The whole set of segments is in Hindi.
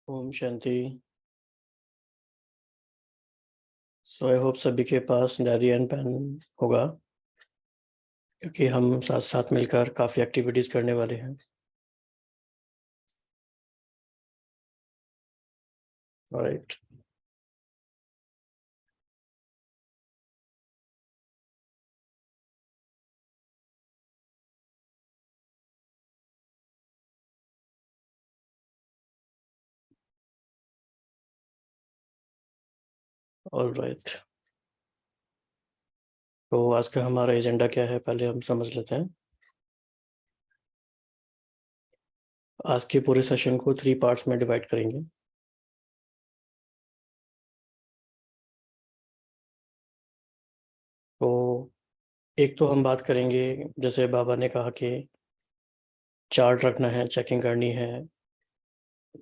Om Shanti. So I hope सभी के पास डायरी एंड पेन होगा, क्योंकि हम साथ साथ मिलकर काफ़ी एक्टिविटीज़ करने वाले हैं। राइट। All right. तो आज का हमारा एजेंडा क्या है, पहले हम समझ लेते हैं। आज के पूरे सेशन को 3 पार्ट्स में डिवाइड करेंगे। तो एक तो हम बात करेंगे, जैसे बाबा ने कहा कि चार्ट रखना है, चेकिंग करनी है।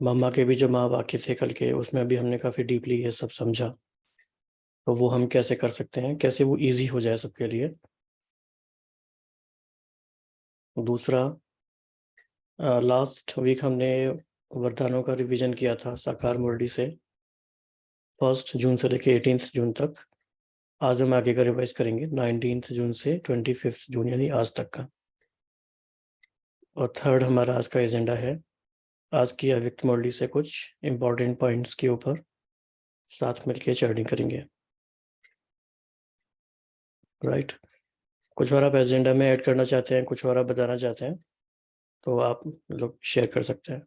मम्मा के भी जो माँ वाक्य थे कल के, उसमें भी हमने काफ़ी डीपली ये सब समझा। तो वो हम कैसे कर सकते हैं, कैसे वो ईजी हो जाए सबके लिए। दूसरा, लास्ट वीक हमने वरदानों का रिवीजन किया था साकार मुरली से, 1 जून से लेके 18 जून तक। आज हम आगे का रिवाइज करेंगे 19 जून से 25 जून, यानी आज तक का। और थर्ड हमारा आज का एजेंडा है, आज की अव्यक्त मुरली से कुछ इम्पोर्टेंट पॉइंट्स के ऊपर साथ मिलके चर्निंग करेंगे। राइट। कुछ और आप एजेंडा में ऐड करना चाहते हैं, कुछ और आप बताना चाहते हैं, तो आप लोग शेयर कर सकते हैं।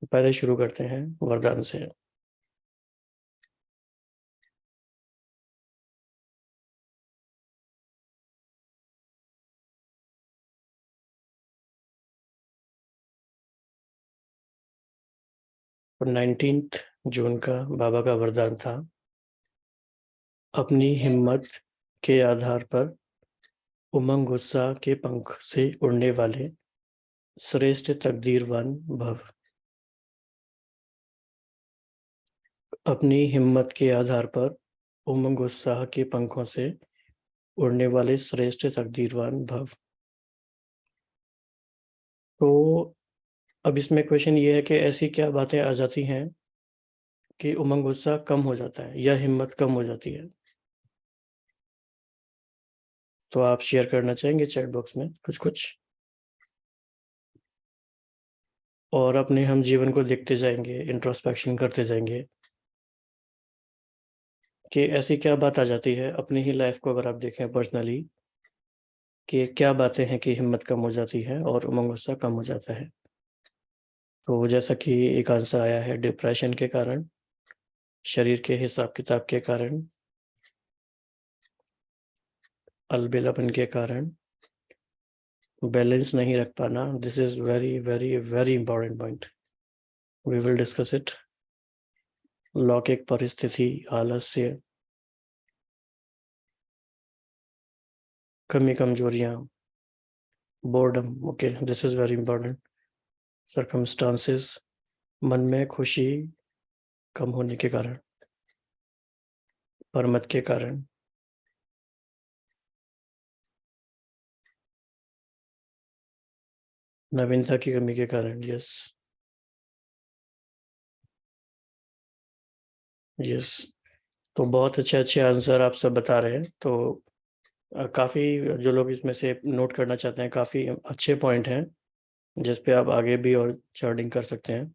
पहले शुरू करते हैं वरदान से। 19 जून का बाबा का वरदान था, अपनी हिम्मत के आधार पर उमंग उत्साह के पंख से उड़ने वाले श्रेष्ठ तकदीरवान भव। अपनी हिम्मत के आधार पर उमंग उत्साह के पंखों से उड़ने वाले श्रेष्ठ तकदीरवान भव। तो अब इसमें क्वेश्चन ये है कि ऐसी क्या बातें आ जाती हैं कि उमंग उत्साह कम हो जाता है या हिम्मत कम हो जाती है। तो आप शेयर करना चाहेंगे चैट बॉक्स में कुछ कुछ, और अपने हम जीवन को देखते जाएंगे, इंट्रोस्पेक्शन करते जाएंगे कि ऐसी क्या बात आ जाती है अपनी ही लाइफ को अगर आप देखें पर्सनली, कि क्या बातें हैं कि हिम्मत कम हो जाती है और उमंग उत्साह कम हो जाता है। तो जैसा कि एक आंसर आया है, डिप्रेशन के कारण, शरीर के हिसाब किताब के कारण, अलबेलापन के कारण, बैलेंस नहीं रख पाना। This is very very very important point, we will discuss it. लौकिक परिस्थिति, आलस्य, कमी कमजोरियां, boredom, okay this is very important. Circumstances, मन में खुशी कम होने के कारण, परमत के कारण, नवीनता की कमी के कारण। Yes, yes. तो बहुत अच्छे अच्छे आंसर आप सब बता रहे हैं। तो काफ़ी जो लोग इसमें से नोट करना चाहते हैं, काफ़ी अच्छे पॉइंट हैं जिस पे आप आगे भी और चार्टिंग कर सकते हैं।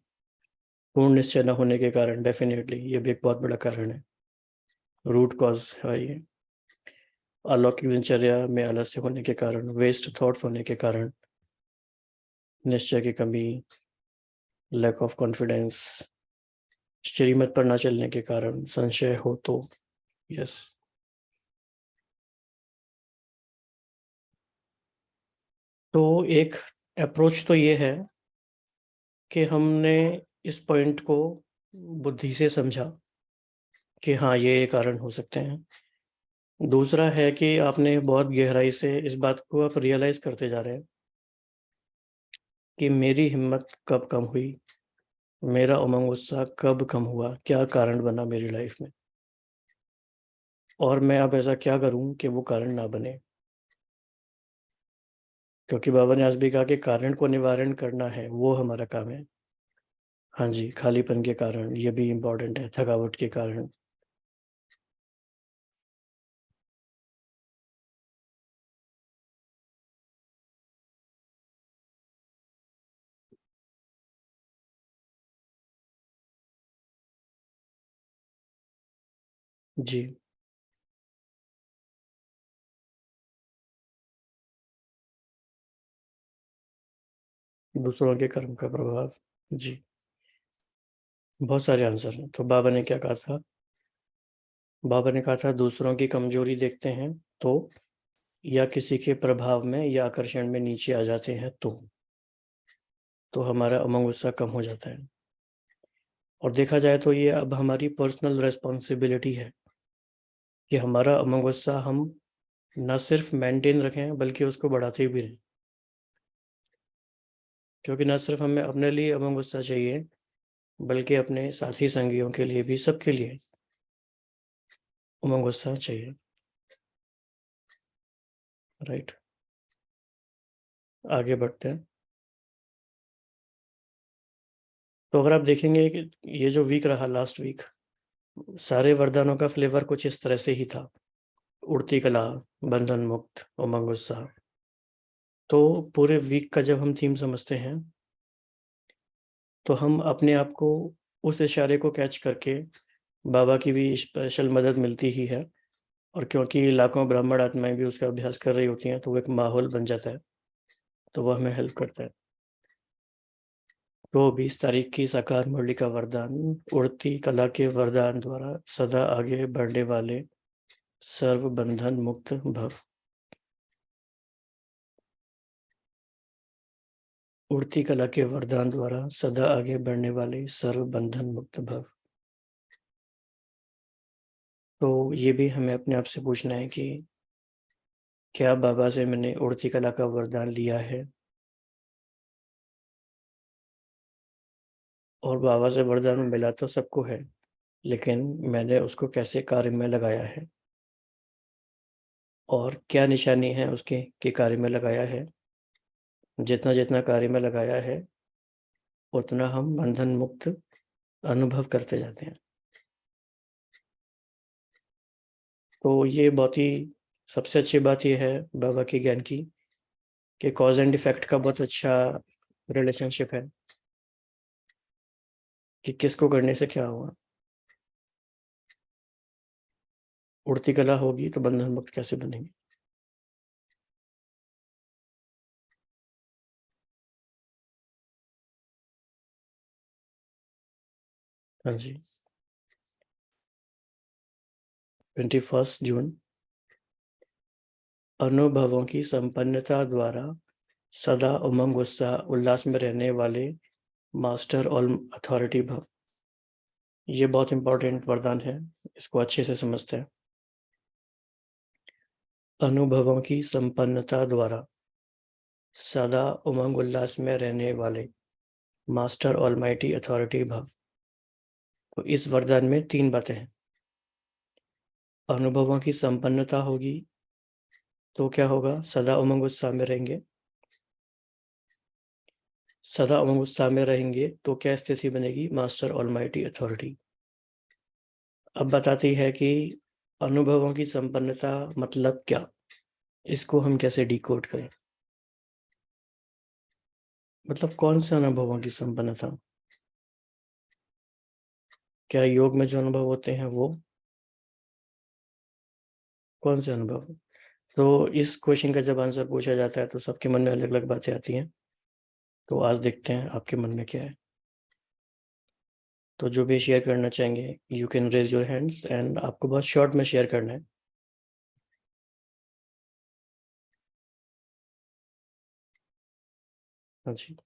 पूर्ण निश्चय न होने के कारण, डेफिनेटली ये भी एक बहुत बड़ा कारण है, रूट कॉज है ये। अलौकिक दिनचर्या में आलस्य होने के कारण, वेस्ट थॉट्स होने के कारण, निश्चय की कमी, लैक ऑफ कॉन्फिडेंस, श्रीमत पर न चलने के कारण, संशय हो तो। यस। तो एक अप्रोच तो ये है कि हमने इस पॉइंट को बुद्धि से समझा कि हाँ ये कारण हो सकते हैं। दूसरा है कि आपने बहुत गहराई से इस बात को आप रियलाइज करते जा रहे हैं कि मेरी हिम्मत कब कम हुई, मेरा उमंग उत्साह कब कम हुआ, क्या कारण बना मेरी लाइफ में, और मैं अब ऐसा क्या करूं कि वो कारण ना बने। क्योंकि बाबा ने आज भी कहा कि कारण को निवारण करना है, वो हमारा काम है। हाँ जी, खालीपन के कारण, ये भी इम्पोर्टेंट है, थकावट के कारण। जी, दूसरों के कर्म का प्रभाव। जी, बहुत सारे आंसर हैं। तो बाबा ने क्या कहा था? बाबा ने कहा था दूसरों की कमजोरी देखते हैं तो, या किसी के प्रभाव में या आकर्षण में नीचे आ जाते हैं तो हमारा अमंग गुस्सा कम हो जाता है। और देखा जाए तो ये अब हमारी पर्सनल रिस्पॉन्सिबिलिटी है कि हमारा अमंग गुस्सा हम न सिर्फ मेंटेन रखें बल्कि उसको बढ़ाते भी रहें। क्योंकि न सिर्फ हमें अपने लिए अमंग गुस्सा चाहिए बल्कि अपने साथी संगियों के लिए भी, सबके लिए उमंग गुस्सा चाहिए। राइट, आगे बढ़ते हैं। तो अगर आप देखेंगे कि ये जो वीक रहा लास्ट वीक, सारे वरदानों का फ्लेवर कुछ इस तरह से ही था। उड़ती कला, बंधन मुक्त, उमंग गुस्सा। तो पूरे वीक का जब हम थीम समझते हैं तो हम अपने आप को उस इशारे को कैच करके, बाबा की भी स्पेशल मदद मिलती ही है, और क्योंकि लाखों ब्राह्मण आत्माएं भी उसका अभ्यास कर रही होती हैं तो वो एक माहौल बन जाता है, तो वह हमें हेल्प करता है। तो 20 तारीख की साकार मुरली का वरदान, उड़ती कला के वरदान द्वारा सदा आगे बढ़ने वाले सर्व बंधन मुक्त भव। उड़ती कला के वरदान द्वारा सदा आगे बढ़ने वाले सर्व बंधन मुक्त भव। तो ये भी हमें अपने आप से पूछना है कि क्या बाबा से मैंने उड़ती कला का वरदान लिया है, और बाबा से वरदान मिला तो सबको है, लेकिन मैंने उसको कैसे कार्य में लगाया है, और क्या निशानी है उसके कि कार्य में लगाया है। जितना जितना कार्य में लगाया है उतना हम बंधन मुक्त अनुभव करते जाते हैं। तो ये बहुत ही सबसे अच्छी बात ये है बाबा के ज्ञान की कि कॉज एंड इफेक्ट का बहुत अच्छा रिलेशनशिप है, कि किसको करने से क्या हुआ। उड़ती कला होगी तो बंधन मुक्त कैसे बनेंगे। हाँ जी, 21 जून, अनुभवों की संपन्नता द्वारा सदा उमंग उत्साह उल्लास में रहने वाले मास्टर और अथॉरिटी भव। ये बहुत इंपॉर्टेंट वरदान है, इसको अच्छे से समझते हैं। अनुभवों की संपन्नता द्वारा सदा उमंग उल्लास में रहने वाले मास्टर ऑलमाइटी अथॉरिटी भव। तो इस वरदान में 3 बातें हैं। अनुभवों की संपन्नता होगी तो क्या होगा, सदा उमंग उत्साह में रहेंगे। सदा उमंग उत्साह में रहेंगे तो क्या स्थिति बनेगी, मास्टर ऑलमाइटी अथॉरिटी। अब बताती है कि अनुभवों की संपन्नता मतलब क्या, इसको हम कैसे डिकोड करें। मतलब कौन से अनुभवों की संपन्नता, क्या योग में जो अनुभव होते हैं वो, कौन से अनुभव। तो इस क्वेश्चन का जब आंसर पूछा जाता है तो सबके मन में अलग अलग बातें आती हैं। तो आज देखते हैं आपके मन में क्या है। तो जो भी शेयर करना चाहेंगे you can raise your hands, and आपको बहुत शॉर्ट में शेयर करना है। हाँ जी।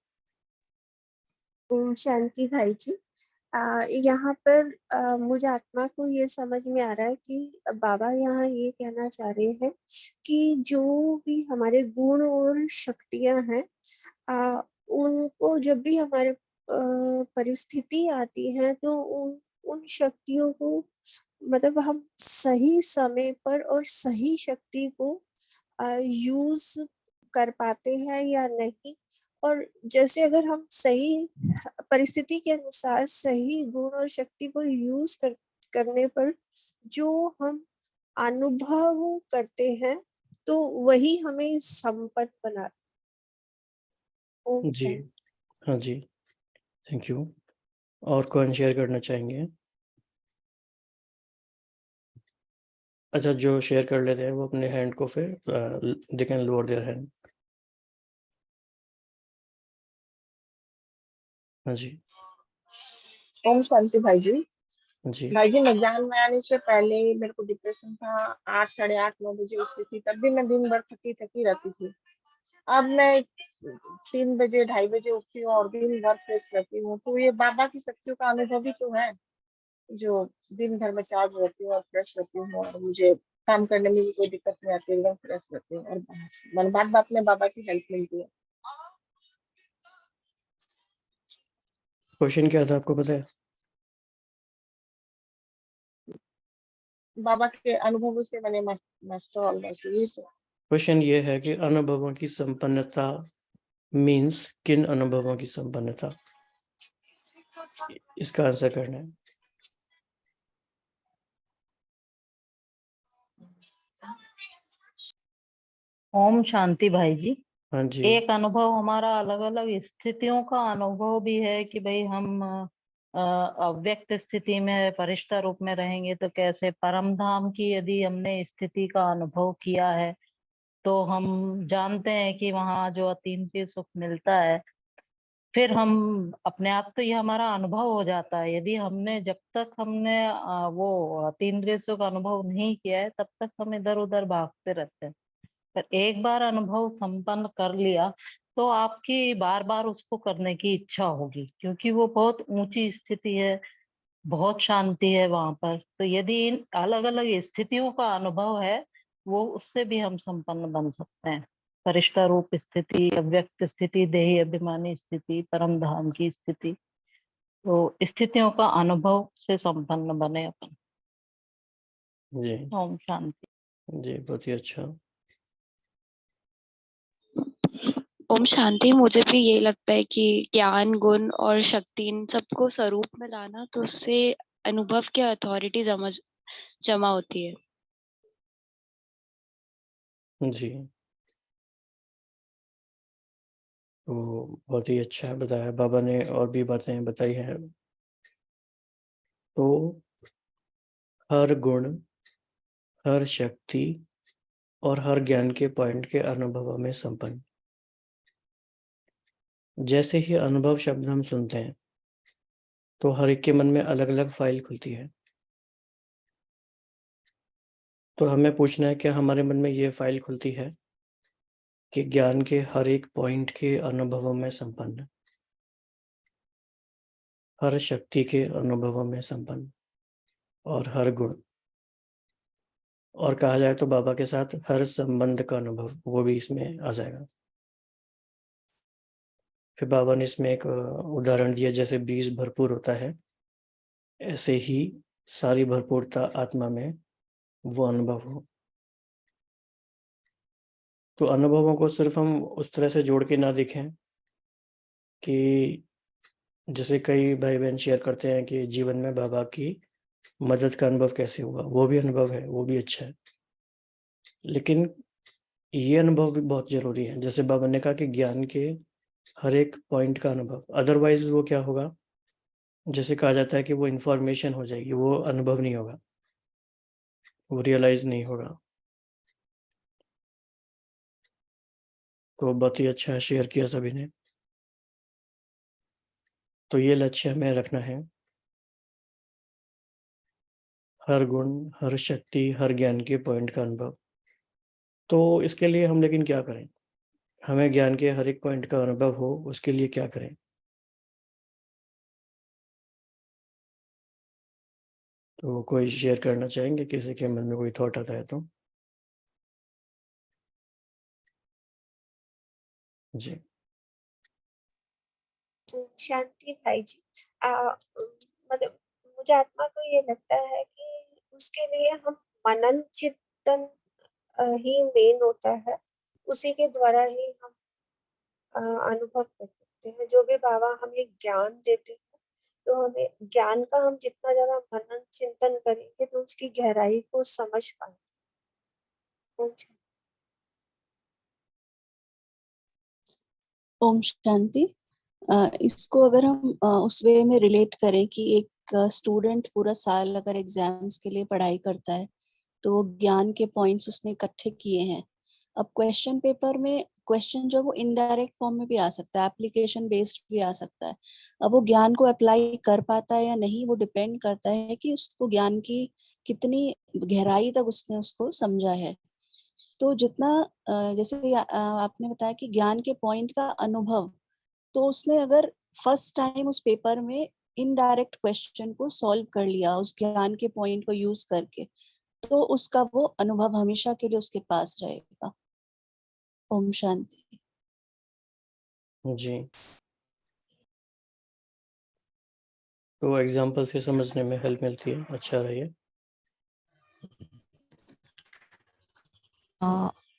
ओम शांति भाई जी। यहाँ पर मुझे आत्मा को ये समझ में आ रहा है कि बाबा यहाँ ये कहना चाह रहे हैं कि जो भी हमारे गुण और शक्तियां हैं, उनको जब भी हमारे परिस्थिति आती है तो उन उन शक्तियों को, मतलब हम सही समय पर और सही शक्ति को यूज कर पाते हैं या नहीं। और जैसे अगर हम सही परिस्थिति के अनुसार सही गुण और शक्ति को यूज करने पर जो हम अनुभव करते हैं तो वही हमें संपन्न बनाता। ओम जी, शांति। हाँ जी, थैंक यू। और कौन शेयर करना चाहेंगे? अच्छा, जो शेयर कर लेते हैं वो अपने हैंड को फिर they can lower their hand. हाँ जी, ओम शांति भाई जी। जी, भाई जी, मैं ज्ञान में आने से पहले मेरे को डिप्रेशन था। 8, साढ़े 8, 9 बजे उठती थी, तब भी मैं दिन भर थकी थकी रहती थी। अब मैं 3 बजे, 2:30 बजे उठती हूँ और दिन भर फ्रेश रहती हूँ। तो ये बाबा की शक्तियों का अनुभव ही तो है, जो दिन भर में चार्ज रहती हूँ और फ्रेश रहती हूँ, और मुझे काम करने में भी कोई दिक्कत नहीं आती, एकदम फ्रेश रहती हूँ, और मन बात बात में बाबा की हेल्प मिलती है। क्वेश्चन क्या था आपको पता है? बाबा के अनुभवों से मैंने मास्टर ऑलमोस्ट यही तो। क्वेश्चन ये है कि अनुभवों की संपन्नता मीन्स किन अनुभवों की संपन्नता? इसका आंसर करना है। ओम शांति भाई जी। हाँ जी, एक अनुभव हमारा अलग अलग स्थितियों का अनुभव भी है कि भाई हम अव्यक्त स्थिति में फरिश्ता रूप में रहेंगे तो कैसे, परम धाम की यदि हमने स्थिति का अनुभव किया है तो हम जानते हैं कि वहाँ जो अतीन्द्रिय सुख मिलता है। फिर हम अपने आप तो ये हमारा अनुभव हो जाता है। यदि हमने जब तक हमने वो अतीन्द्रिय सुख अनुभव नहीं किया है तब तक हम इधर उधर भागते रहते हैं। पर एक बार अनुभव संपन्न कर लिया तो आपकी बार बार उसको करने की इच्छा होगी, क्योंकि वो बहुत ऊंची स्थिति है, बहुत शांति है वहां पर। तो यदि इन अलग अलग स्थितियों का अनुभव है, वो उससे भी हम संपन्न बन सकते हैं। फरिश्ता रूप स्थिति, अव्यक्त स्थिति, देही अभिमानी स्थिति, परम धाम की स्थिति, तो स्थितियों का अनुभव से संपन्न बने अपन। जी, ओम शांति। जी, बहुत ही अच्छा। ओम शांति। मुझे भी यही लगता है कि ज्ञान, गुण और शक्ति इन सबको स्वरूप में लाना, तो उससे अनुभव की अथॉरिटी जमा होती है। जी, तो बहुत ही अच्छा बताया बाबा ने, और भी बातें बताई हैं। तो हर गुण, हर शक्ति और हर ज्ञान के पॉइंट के अनुभवों में संपन्न। जैसे ही अनुभव शब्द हम सुनते हैं तो हर एक के मन में अलग अलग फाइल खुलती है। तो हमें पूछना है, क्या हमारे मन में ये फाइल खुलती है कि ज्ञान के हर एक पॉइंट के अनुभवों में संपन्न, हर शक्ति के अनुभवों में संपन्न, और हर गुण, और कहा जाए तो बाबा के साथ हर संबंध का अनुभव, वो भी इसमें आ जाएगा। फिर बाबा ने इसमें एक उदाहरण दिया, जैसे बीज भरपूर होता है ऐसे ही सारी भरपूरता आत्मा में वो अनुभव हो। तो अनुभवों को सिर्फ हम उस तरह से जोड़ के ना देखें कि जैसे कई भाई बहन शेयर करते हैं कि जीवन में बाबा की मदद का अनुभव कैसे हुआ, वो भी अनुभव है, वो भी अच्छा है, लेकिन ये अनुभव भी बहुत जरूरी है। जैसे बाबा ने कहा कि ज्ञान के हर एक पॉइंट का अनुभव, अदरवाइज वो क्या होगा, जैसे कहा जाता है कि वो इंफॉर्मेशन हो जाएगी, वो अनुभव नहीं होगा, वो रियलाइज नहीं होगा। तो बहुत ही अच्छा शेयर किया सभी ने। तो ये लक्ष्य हमें रखना है, हर गुण, हर शक्ति, हर ज्ञान के पॉइंट का अनुभव। तो इसके लिए हम लेकिन क्या करें? हमें ज्ञान के हर एक पॉइंट का अनुभव हो, उसके लिए क्या करें? तो कोई शेयर करना चाहेंगे, किसी के मन में कोई थॉट आता है तो? जी, शांति भाई जी। मतलब मुझे आत्मा को ये लगता है कि उसके लिए हम मनन चिंतन ही मेन होता है। उसी के द्वारा ही हम अनुभव कर सकते हैं। जो भी बाबा हमें ज्ञान देते हैं, तो हमें ज्ञान का हम जितना ज़्यादा मनन चिंतन करेंगे तो उसकी गहराई को समझ पाएंगे। अच्छा। ओम शांति। इसको अगर हम उस वे में रिलेट करें कि एक स्टूडेंट पूरा साल अगर एग्जाम्स के लिए पढ़ाई करता है तो वो ज्ञान के पॉइंट्स उसने इकट्ठे किए हैं। अब क्वेश्चन पेपर में क्वेश्चन जो वो इनडायरेक्ट फॉर्म में भी आ सकता है, एप्लीकेशन बेस्ड भी आ सकता है। अब वो ज्ञान को अप्लाई कर पाता है या नहीं, वो डिपेंड करता है कि उसको ज्ञान की कितनी गहराई तक उसने उसको समझा है। तो जितना जैसे आपने बताया कि ज्ञान के पॉइंट का अनुभव, तो उसने अगर फर्स्ट टाइम उस पेपर में इनडायरेक्ट क्वेश्चन को सॉल्व कर लिया उस ज्ञान के पॉइंट को यूज करके, तो उसका वो अनुभव हमेशा के लिए उसके पास रहेगा। ओम शांति। जी, तो एग्जाम्पल से समझने में हेल्प मिलती है। अच्छा रहिए।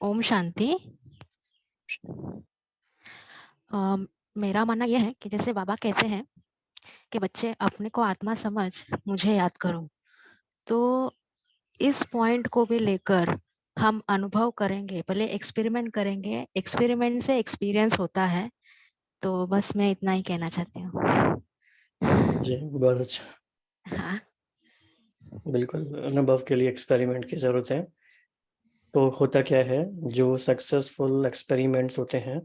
ओम शांति। मेरा मानना यह है कि जैसे बाबा कहते हैं कि बच्चे अपने को आत्मा समझ, मुझे याद करो, तो इस पॉइंट को भी लेकर हम अनुभव करेंगे, पहले एक्सपेरिमेंट करेंगे, एक्सपेरिमेंट से एक्सपीरियंस होता है। तो बस मैं इतना ही कहना चाहती हूँ। जी, बहुत अच्छा। हाँ, बिल्कुल, अनुभव के लिए एक्सपेरिमेंट की जरूरत है। तो होता क्या है, जो सक्सेसफुल एक्सपेरिमेंट्स होते हैं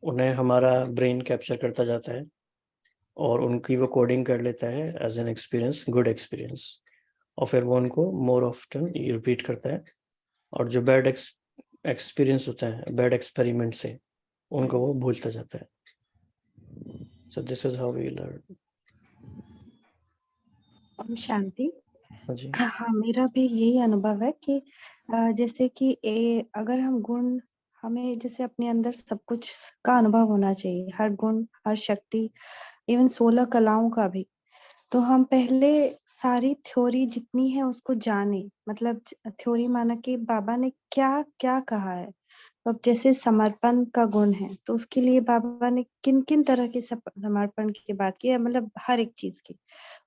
उन्हें हमारा ब्रेन कैप्चर करता जाता है और उनकी वो कोडिंग कर लेता है as an experience, good experience, और फिर वो उनको मोर ऑफ्टन रिपीट करता है। और जो बैड एक्सपीरियंस होता है बैड एक्सपेरिमेंट से, उनको वो भूलता जाता है। So this is how we learn. ओम शांति। जी, हाँ, मेरा भी यही अनुभव है कि जैसे कि अगर हम गुण, हमें जैसे अपने अंदर सब कुछ का अनुभव होना चाहिए, हर गुण, हर शक्ति, इवन 16 कलाओं का भी। तो हम पहले सारी थ्योरी जितनी है उसको जाने, मतलब थ्योरी माना कि बाबा ने क्या क्या कहा है। अब जैसे समर्पण का गुण है, तो उसके लिए बाबा ने किन किन तरह के समर्पण की बात की है, मतलब हर एक चीज की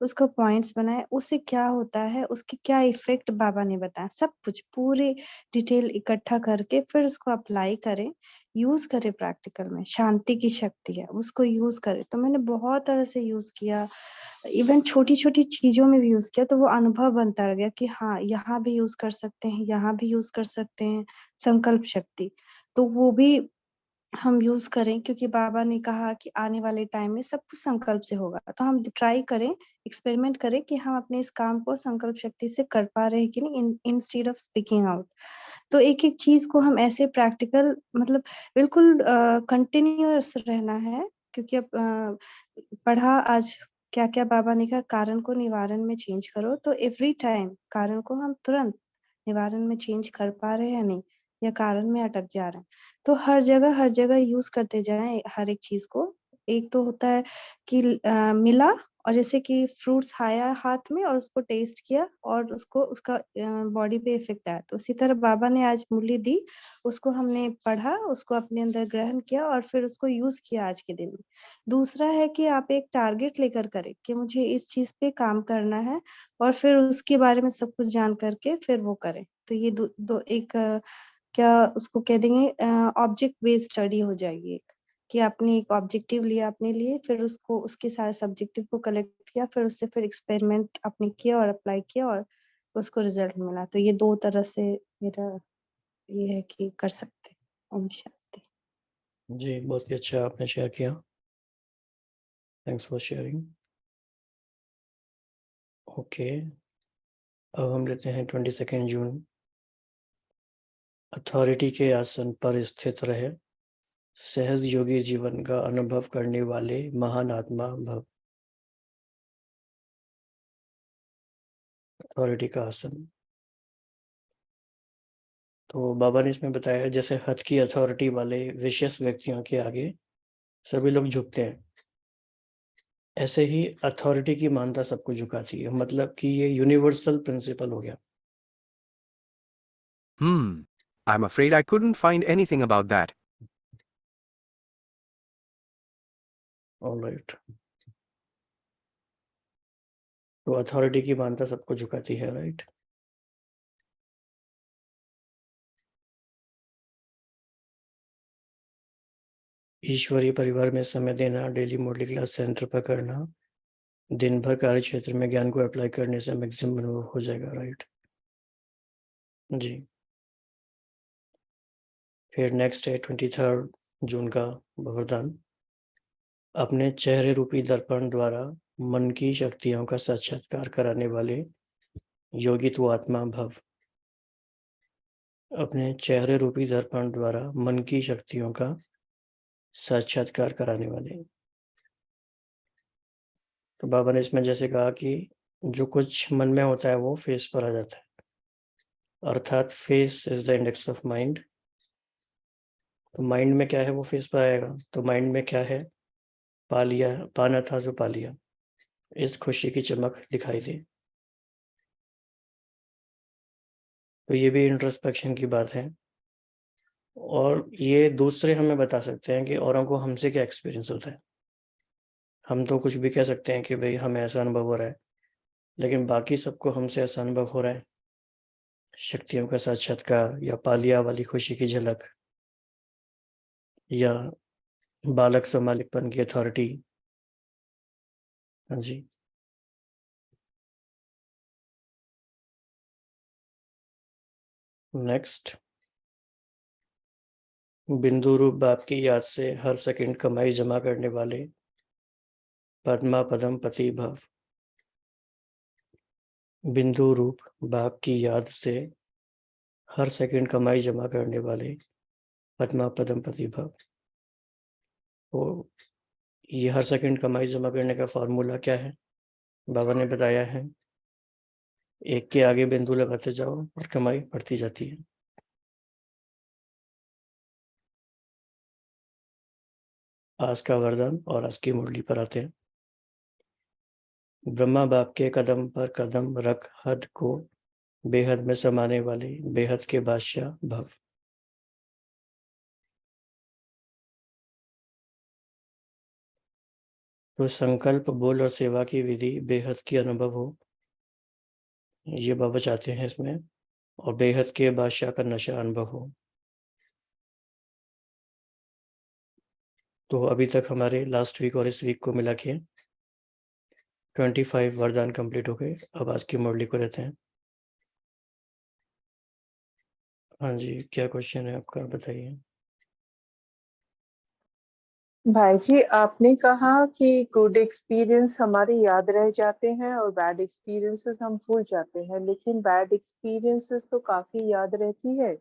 उसको पॉइंट्स बनाए, उससे क्या होता है, उसके क्या इफेक्ट बाबा ने बताया, सब कुछ पूरे डिटेल इकट्ठा करके फिर उसको अप्लाई करें, यूज करें प्रैक्टिकल में। शांति की शक्ति है, उसको यूज करें। तो मैंने बहुत तरह से यूज किया, इवन छोटी छोटी चीजों में भी यूज किया, तो वो अनुभव बनता गया कि हाँ, यहाँ भी यूज कर सकते हैं, यहाँ भी यूज कर सकते हैं संकल्प शक्ति। तो वो भी हम यूज करें, क्योंकि बाबा ने कहा कि आने वाले टाइम में सब कुछ संकल्प से होगा। तो हम ट्राई करें, एक्सपेरिमेंट करें कि हम अपने इस काम को संकल्प शक्ति से कर पा रहे हैं कि नहीं, इंस्टेड ऑफ स्पीकिंग आउट। तो एक एक चीज को हम ऐसे प्रैक्टिकल, मतलब बिल्कुल कंटिन्यूअस रहना है, क्योंकि अब पढ़ा आज क्या क्या बाबा ने कहा, कारण को निवारण में चेंज करो। तो एवरी टाइम कारण को हम तुरंत निवारण में चेंज कर पा रहे हैं या नहीं, या कारण में अटक जा रहे हैं। तो हर जगह यूज करते जाएं हर एक चीज को। एक तो होता है कि मिला, और जैसे कि फ्रूट्स आया हाथ में और उसको टेस्ट किया और उसको उसका बॉडी पे इफेक्ट आया, तो उसी तरह बाबा ने आज मूली दी, उसको हमने पढ़ा, उसको अपने अंदर ग्रहण किया और फिर उसको यूज किया आज के दिन में। दूसरा है कि आप एक टारगेट लेकर करें कि मुझे इस चीज पे काम करना है, और फिर उसके बारे में सब कुछ जान करके फिर वो करें। तो ये दो एक क्या उसको कह देंगे, ऑब्जेक्ट बेस्ड स्टडी हो जाएगी एक, कि आपने एक ऑब्जेक्टिव लिया अपने लिए, फिर उसको उसके सारे सब्जेक्टिव को कलेक्ट किया, फिर उससे फिर एक्सपेरिमेंट आपने किया और अप्लाई किया और उसको रिजल्ट मिला। तो ये दो तरह से मेरा ये है कि कर सकते हैं। ओम शांति। जी, बहुत ही अच्छा आपने शेयर किया। Thanks for sharing. ओके, अब हम लेते हैं 22 जून। अथॉरिटी के आसन पर स्थित रहे, सहज योगी जीवन का अनुभव करने वाले महान आत्मा भव। अथॉरिटी का आसन, तो बाबा ने इसमें बताया जैसे हद की अथॉरिटी वाले विशेष व्यक्तियों के आगे सभी लोग झुकते हैं, ऐसे ही अथॉरिटी की मानता सबको झुकाती है। मतलब कि ये यूनिवर्सल प्रिंसिपल हो गया। I'm afraid I couldn't find anything about that. All right. तो अथॉरिटी की मानता सबको झुकाती है, राइट? ईश्वरीय परिवार में समय देना, डेली मॉडल क्लास सेंटर पर करना, दिन भर कार्य क्षेत्र में ज्ञान को अप्लाई करने से मैक्सिमम अनुभव हो जाएगा, राइट? जी। फिर नेक्स्ट है 23 जून का वरदान। अपने चेहरे रूपी दर्पण द्वारा मन की शक्तियों का साक्षात्कार कराने वाले योगी तू आत्मा भव। अपने चेहरे रूपी दर्पण द्वारा मन की शक्तियों का साक्षात्कार कराने वाले। तो बाबा ने इसमें जैसे कहा कि जो कुछ मन में होता है वो फेस पर आ जाता है, अर्थात face is the index of mind. तो माइंड में क्या है वो फेस पर आएगा। तो माइंड में क्या है? पा लिया, पाना था जो पा लिया, इस खुशी की चमक दिखाई दे। तो ये भी इंट्रोस्पेक्शन की बात है, और ये दूसरे हमें बता सकते हैं कि औरों को हमसे क्या एक्सपीरियंस होता है। हम तो कुछ भी कह सकते हैं कि भाई हमें ऐसा अनुभव हो रहा है, लेकिन बाकी सबको हमसे ऐसा अनुभव हो रहा है, शक्तियों का साक्षात्कार या पालिया वाली खुशी की झलक या बालक से मालिकपन की अथॉरिटी। हाँ जी। नेक्स्ट, बिंदु रूप बाप की याद से हर सेकंड कमाई जमा करने वाले पद्मा पदम पति भव। बिंदु रूप बाप की याद से हर सेकंड कमाई जमा करने वाले पद्मा पदम पति भव। तो ये हर सेकंड कमाई जमा करने का फॉर्मूला क्या है? बाबा ने बताया है, एक के आगे बिंदु लगाते जाओ और कमाई बढ़ती जाती है। आज का वरदान और आज की मुरली पर आते हैं। ब्रह्मा बाप के कदम पर कदम रख हद को बेहद में समाने वाले बेहद के बादशाह भव। तो संकल्प, बोल और सेवा की विधि बेहद की अनुभव हो, ये बाबा चाहते हैं इसमें, और बेहद के बादशाह का नशा अनुभव हो। तो अभी तक हमारे लास्ट वीक और इस वीक को मिला के 25 वरदान कंप्लीट हो गए। अब आज की मुरली को रहते हैं। हाँ जी, क्या क्वेश्चन है आपका, बताइए। भाई जी, आपने कहा कि गुड एक्सपीरियंस हमारे याद रह जाते हैं और बैड एक्सपीरियंसेस हम भूल जाते हैं, लेकिन बैड एक्सपीरियंसेस तो काफी याद रहती है,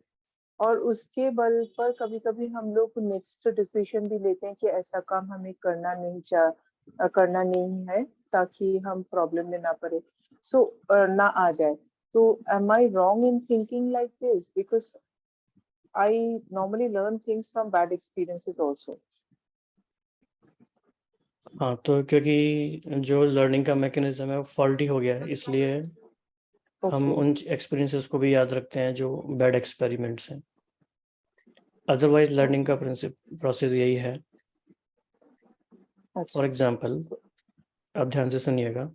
और उसके बल पर कभी कभी हम लोग नेक्स्ट डिसीजन भी लेते हैं कि ऐसा काम हमें करना नहीं है, ताकि हम प्रॉब्लम में ना पड़े, ना आ जाए। तो am I wrong in thinking like this? Because I normally learn things from bad experiences also. हाँ, तो क्योंकि जो लर्निंग का मैकेनिज्म है वो फॉल्टी हो गया है, इसलिए हम उन एक्सपीरियंसेस को भी याद रखते हैं जो बैड एक्सपेरिमेंट्स हैं। अदरवाइज लर्निंग का प्रोसेस यही है। फॉर एग्जाम्पल, आप ध्यान से सुनिएगा।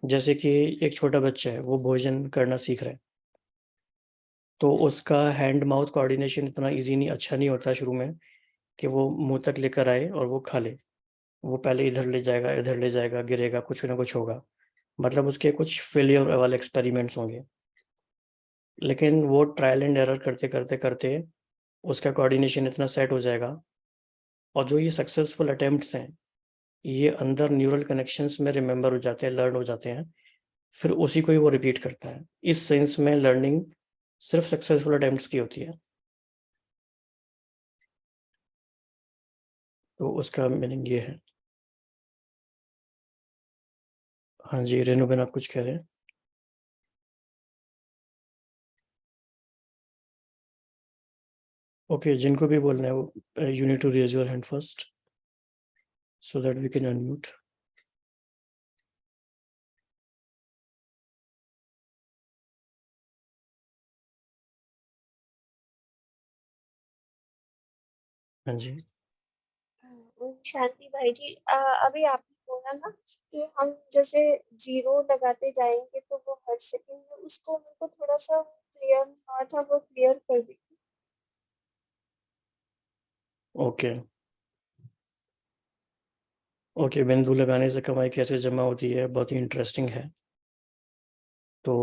जैसे कि एक छोटा बच्चा है, वो भोजन करना सीख रहा है, तो उसका हैंड माउथ कोऑर्डिनेशन इतना इजी नहीं, अच्छा नहीं होता शुरू में कि वो मुंह तक लेकर आए और वो खा ले। वो पहले इधर ले जाएगा, गिरेगा, कुछ ना कुछ होगा, मतलब उसके कुछ फेलियर वाले एक्सपेरिमेंट्स होंगे। लेकिन वो ट्रायल एंड एरर करते करते करते उसका कोऑर्डिनेशन इतना सेट हो जाएगा, और जो ये सक्सेसफुल अटेम्प्ट्स हैं ये अंदर न्यूरल कनेक्शंस में रिमेंबर हो जाते हैं, लर्न हो जाते हैं, फिर उसी को ही वो रिपीट करता है। इस सेंस में लर्निंग सिर्फ सक्सेसफुल अटेम्प्ट्स की होती है। तो उसका मीनिंग ये है। हाँ जी, रेनू बेन, आप कुछ कह रहे हैं? ओके, जिनको भी बोलना है वो you need to raise your hand first so that we can unmute. हाँ जी। ओम शांति भाई जी, अभी आपने बोला ना कि हम जैसे जीरो लगाते जाएंगे तो वो हर सेकंड में, उसको मेरे को थोड़ा सा क्लियर नहीं हुआ था, वो क्लियर कर दीजिए। ओके। ओके, बिंदु लगाने से कमाई कैसे जमा होती है, बहुत ही इंटरेस्टिंग है। तो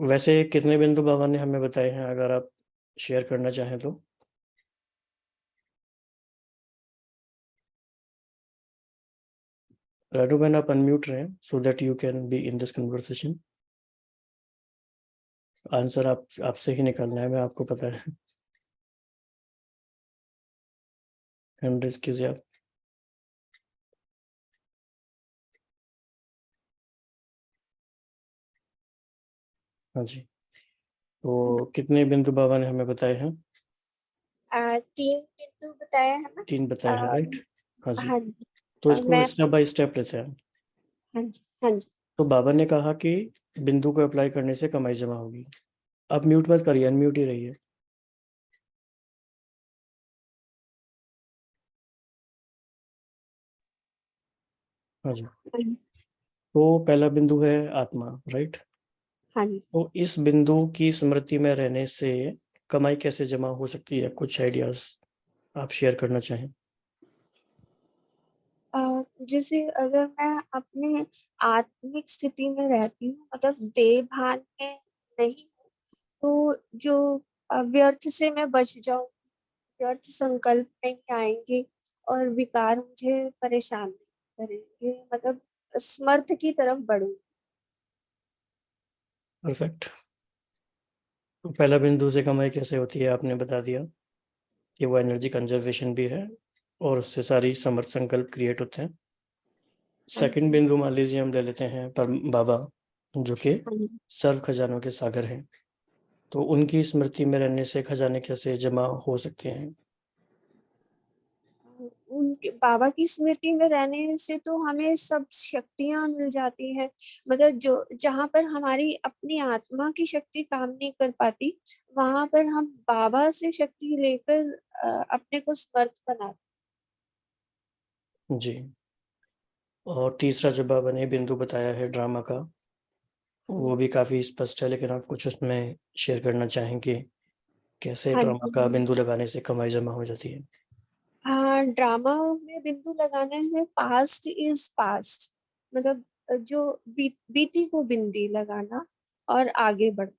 वैसे कितने बिंदु बाबा ने हमें बताए हैं, अगर आप शेयर करना चाहें तो? राडू बहन, आप अनम्यूट रहें so that you can be in this conversation. Answer आपसे ही निकालना है, मैं आपको पता है। हैंड रेज कीजिए आप। हाँ जी। तो कितने बिंदु बाबा ने हमें बताए हैं? 3 बिंदु बताया है ना? 3 बताए हैं, राइट? हाँ जी। हाँ जी। तो इसको मैं स्टेप बाय स्टेप लेते हैं। हाँ जी, हाँ जी। तो बाबा ने कहा कि बिंदु को अप्लाई करने से कमाई जमा होगी। आप म्यूट मत करिए, अनम्यूट ही रहिए। हाँ जी। हाँ जी, तो पहला बिंदु है आत्मा, राइट? हाँ जी। तो इस बिंदु की स्मृति में रहने से कमाई कैसे जमा हो सकती है, कुछ आइडियाज आप शेयर करना चाहें? जैसे अगर मैं अपने आत्मिक स्थिति में रहती हूँ, मतलब देह भान में नहीं हूँ, तो जो व्यर्थ से मैं बच जाऊँ, व्यर्थ संकल्प नहीं आएंगे और विकार मुझे परेशान नहीं करेंगे, मतलब समर्थ की तरफ बढ़ूं। परफेक्ट। तो पहला बिंदु से कमाई कैसे होती है आपने बता दिया कि वो एनर्जी कंजर्वेशन भी है और उससे सारी समर्थ संकल्प क्रिएट होते हैं। सेकंड बिंदु मान लीजिए हम ले लेते हैं पर बाबा, जो कि सर्व खजानों के सागर हैं। तो उनकी स्मृति में रहने से खजाने कैसे जमा हो सकते हैं? उनके बाबा की स्मृति में रहने से तो हमें सब शक्तियां मिल जाती हैं, मतलब जो जहाँ पर हमारी अपनी आत्मा की शक्ति काम नहीं कर पाती, वहां पर हम बाबा से शक्ति लेकर अपने को समर्थ बनाते। जी। और तीसरा जो बाबा ने बिंदु बताया है ड्रामा का, वो भी काफी स्पष्ट है, लेकिन आप कुछ उसमें शेयर करना चाहेंगे कैसे हाँ ड्रामा का जी। बिंदु लगाने से कमाई जमा हो जाती है? हाँ, ड्रामा में बिंदु लगाने से पास्ट इज पास्ट, मतलब जो बीती को बिंदी लगाना और आगे बढ़।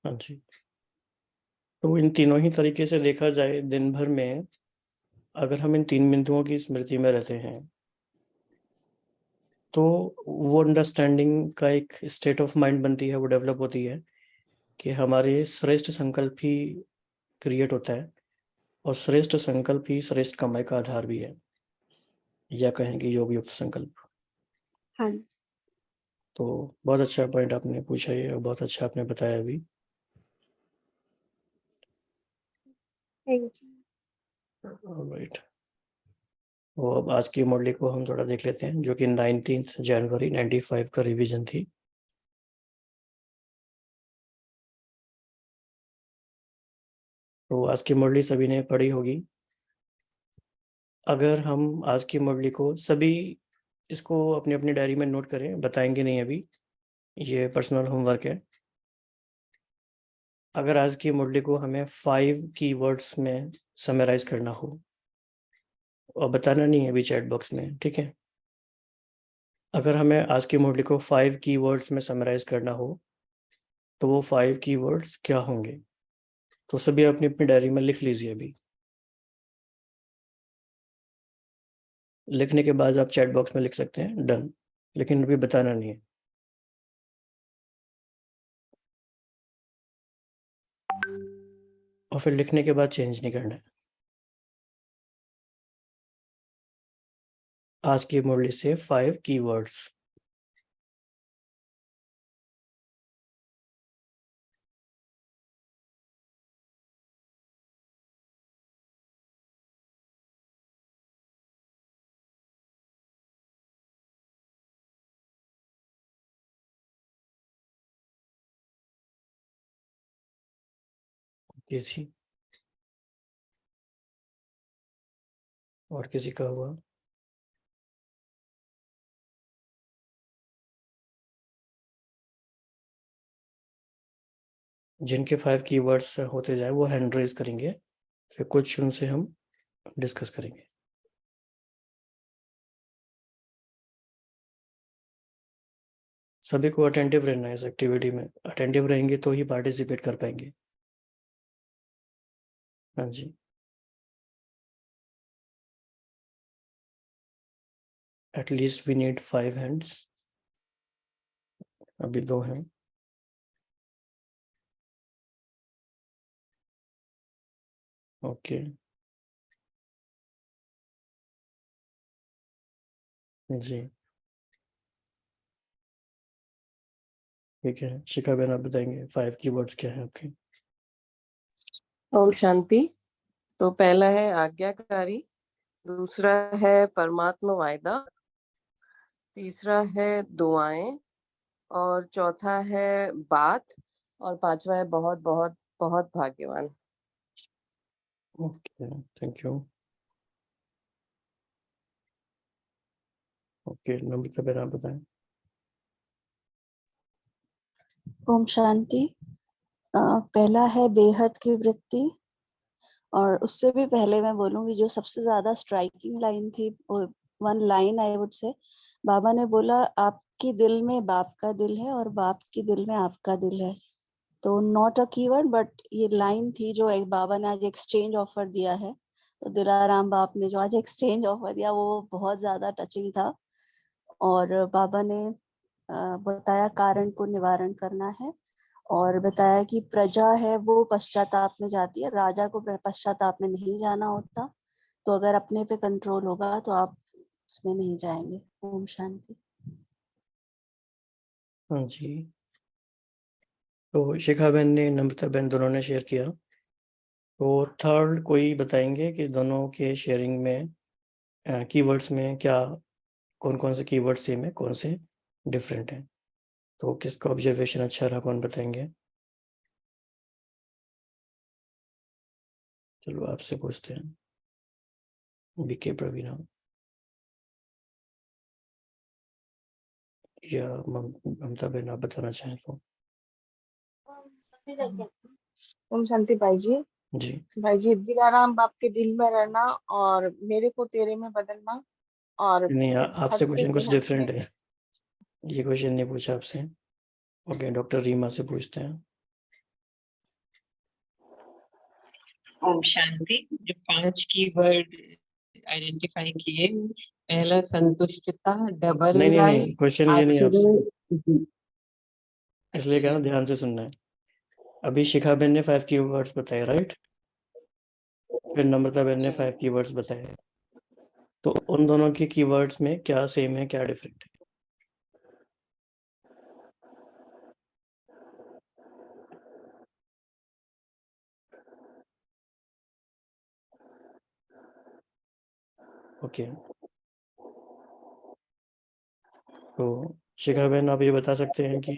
हाँ जी। तो इन तीनों ही तरीके से देखा जाए दिन भर में, अगर हम इन 3 बिंदुओं की स्मृति में रहते हैं तो वो अंडरस्टैंडिंग का एक स्टेट ऑफ माइंड बनती है, वो डेवलप होती है कि हमारे श्रेष्ठ संकल्प ही क्रिएट होता है और श्रेष्ठ संकल्प ही श्रेष्ठ कमाई का आधार भी है, या कहेंगे योग युक्त संकल्प। हाँ, तो बहुत अच्छा पॉइंट आपने पूछा ये और बहुत अच्छा आपने बताया भी। Thank you. राइट। तो अब आज की मॉडल को हम थोड़ा देख लेते हैं, जो कि 19 जनवरी 95 का रिवीजन थी। तो आज की मुरली सभी ने पढ़ी होगी। अगर हम आज की मुरली को सभी इसको अपनी अपनी डायरी में नोट करें, बताएंगे नहीं अभी, ये पर्सनल होमवर्क है। अगर आज की मुरली को हमें 5 कीवर्ड्स में समराइज करना हो, और बताना नहीं है अभी चैट बॉक्स में, ठीक है? अगर हमें आज की मुरली को 5 कीवर्ड्स में समराइज करना हो तो वो 5 कीवर्ड्स क्या होंगे? तो सभी अपनी अपनी डायरी में लिख लीजिए अभी। लिखने के बाद आप चैट बॉक्स में लिख सकते हैं डन, लेकिन अभी बताना नहीं है। और फिर लिखने के बाद चेंज नहीं करना है। आज की मुरली से 5 कीवर्ड्स। जी। और किसी का हुआ? जिनके 5 कीवर्ड्स होते जाए वो हैंड रेज करेंगे, फिर कुछ उनसे हम डिस्कस करेंगे। सभी को अटेंटिव रहना है इस एक्टिविटी में, अटेंटिव रहेंगे तो ही पार्टिसिपेट कर पाएंगे। हाँ जी, एटलीस्ट वी नीड 5 हैंड्स। अभी 2 हैं। ओके जी, ठीक है। शिखा बहन आप बताएंगे 5 कीवर्ड्स क्या है आपके? ओम शांति। तो पहला है आज्ञाकारी, दूसरा है परमात्मा वायदा, तीसरा है दुआएं, और चौथा है बात, और पांचवा है बहुत बहुत बहुत भाग्यवान। Okay, thank you. ओके, नम्रता बहन आप बताएं। ओम शांति। पहला है बेहद की वृत्ति, और उससे भी पहले मैं बोलूंगी जो सबसे ज्यादा स्ट्राइकिंग लाइन थी, one line I would say, Baba ने बोला आपकी दिल में बाप का दिल है और बाप की दिल में आपका दिल है। तो नॉट अ कीवर्ड बट ये लाइन थी जो एक बाबा ने आज एक्सचेंज ऑफर दिया है। तो दिलाराम बाप ने जो आज एक्सचेंज ऑफर दिया वो बहुत ज्यादा टचिंग था। और बाबा ने बताया कारण को निवारण करना है, और बताया कि प्रजा है वो पश्चाताप में जाती है, राजा को पश्चाताप में नहीं जाना होता। तो अगर अपने पे कंट्रोल होगा तो आप उसमें नहीं जाएंगे। ओम शांति। हाँ जी, तो शिखा बहन ने, नम्रता बहन दोनों ने शेयर किया। तो थर्ड कोई बताएंगे कि दोनों के शेयरिंग में कीवर्ड्स में क्या, कौन कौन से कीवर्ड सेम है, कौन से डिफरेंट हैं? तो किसका ऑब्जर्वेशन अच्छा रहा, कौन बताएंगे? चलो आपसे पूछते हैं, बीके प्रवीणा या ममता बहन आप बताना चाहें तो। ओम शांति भाई जी। जी, भाई जी, दिलाराम बाप के दिल में रहना और मेरे को तेरे में बदलना, और नहीं हद आपसे से क्वेश्चन भी कुछ हद डिफरेंट से। है, ये क्वेश्चन नहीं पूछा आपसे। ओके, डॉक्टर रीमा से पूछते हैं। ओम शांति। जो 5 कीवर्ड आइडेंटिफाई किए, पहला संतुष्टता, डबल नहीं नहीं नहीं, लाइफ, क्वेश्चन ये नहीं आपसे, आचरण। इसलिए कहा ध्यान से सुनना है। अभी शिखा बहन ने 5 कीवर्ड्स बताए, राइट? फिर नम्रता बहन ने 5 कीवर्ड्स बताए। तो उन दोनों के कीवर्ड्स में क्या सेम है, क्या डिफरेंट है? ओके, तो शिखा बहन आप ये बता सकते हैं कि,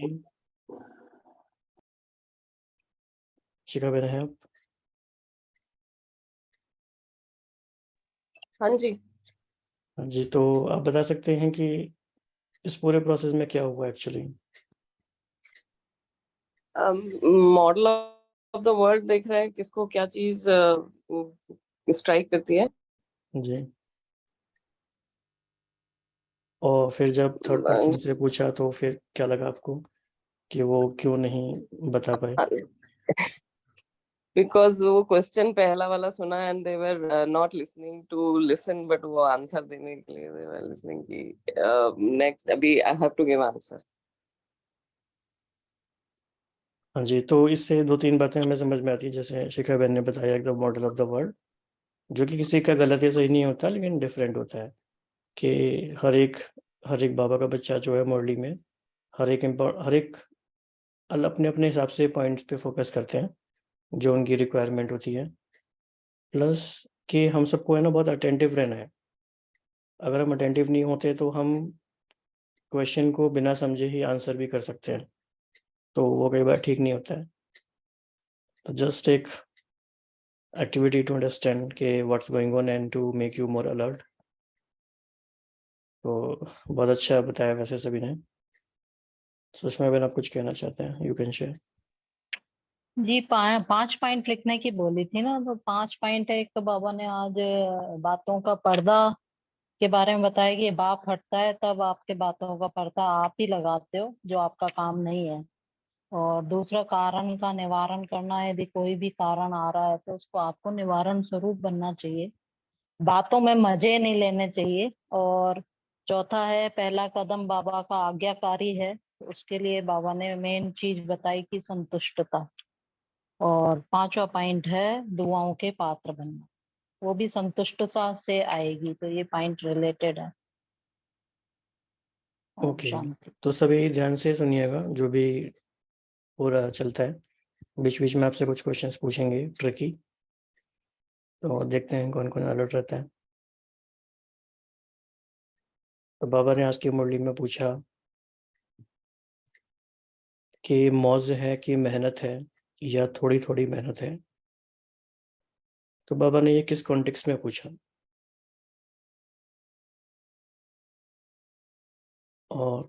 शिखा बहन है आप? हाँ जी। हाँ जी, तो आप बता सकते हैं कि इस पूरे प्रोसेस में क्या हुआ actually? Model of the world देख रहे हैं, किसको क्या चीज स्ट्राइक करती है। जी, और फिर जब थर्ड पर्सन से पूछा तो फिर क्या लगा आपको कि वो क्यों नहीं बता पाए? बिकॉज वो क्वेश्चन पहला वाला सुना and they were not listening to listen, but वो आंसर देने के लिए दे वर लिसनिंग की नेक्स्ट अभी I have to give answer. हाँ जी, तो इससे 2-3 बातें हमें समझ में आती है, जैसे शिखा बहन ने बताया एकदम मॉडल ऑफ द वर्ल्ड, जो कि किसी का गलत या सही नहीं होता, लेकिन डिफरेंट होता है कि हर एक बाबा का बच्चा जो है मुरली में हर एक अपने अपने हिसाब से पॉइंट्स पे फोकस करते हैं जो उनकी रिक्वायरमेंट होती है। प्लस कि हम सबको है ना बहुत अटेंटिव रहना है। अगर हम अटेंटिव नहीं होते तो हम क्वेश्चन को बिना समझे ही आंसर भी कर सकते हैं, तो वो कई बार ठीक नहीं होता है। तो जस्ट एक activity to understand के what's going on and to make you more alert. तो बहुत अच्छा बताया वैसे सभी ने। सुषमा बहन, आप कुछ कहना चाहते हैं? You can share. जी 5 पॉइंट लिखने की बोली थी ना, तो 5 पॉइंट है। एक तो बाबा ने आज बातों का पर्दा के बारे में बताया कि बाप हटता है तब आपके बातों का पर्दा आप ही लगाते हो, जो आपका काम नहीं है। और दूसरा, कारण का निवारण करना है। यदि कोई भी कारण आ रहा है तो उसको आपको निवारण स्वरूप बनना चाहिए, बातों में मजे नहीं लेने चाहिए। और चौथा है, पहला कदम बाबा का आज्ञाकारी है, तो उसके लिए बाबा ने मेन चीज बताई कि संतुष्टता। और 5वां पॉइंट है दुआओं के पात्र बनना, वो भी संतुष्टता से आएगी। तो ये पॉइंट रिलेटेड है। ओम ओके, शांति। तो सभी ध्यान से सुनिएगा जो भी पूरा चलता है। बीच बीच में आपसे कुछ क्वेश्चंस पूछेंगे ट्रिकी, तो देखते हैं कौन कौन अलर्ट रहता है। तो बाबा ने आज की मुरली में पूछा कि मौज है कि मेहनत है या थोड़ी थोड़ी मेहनत है। तो बाबा ने ये किस कॉन्टेक्स्ट में पूछा? और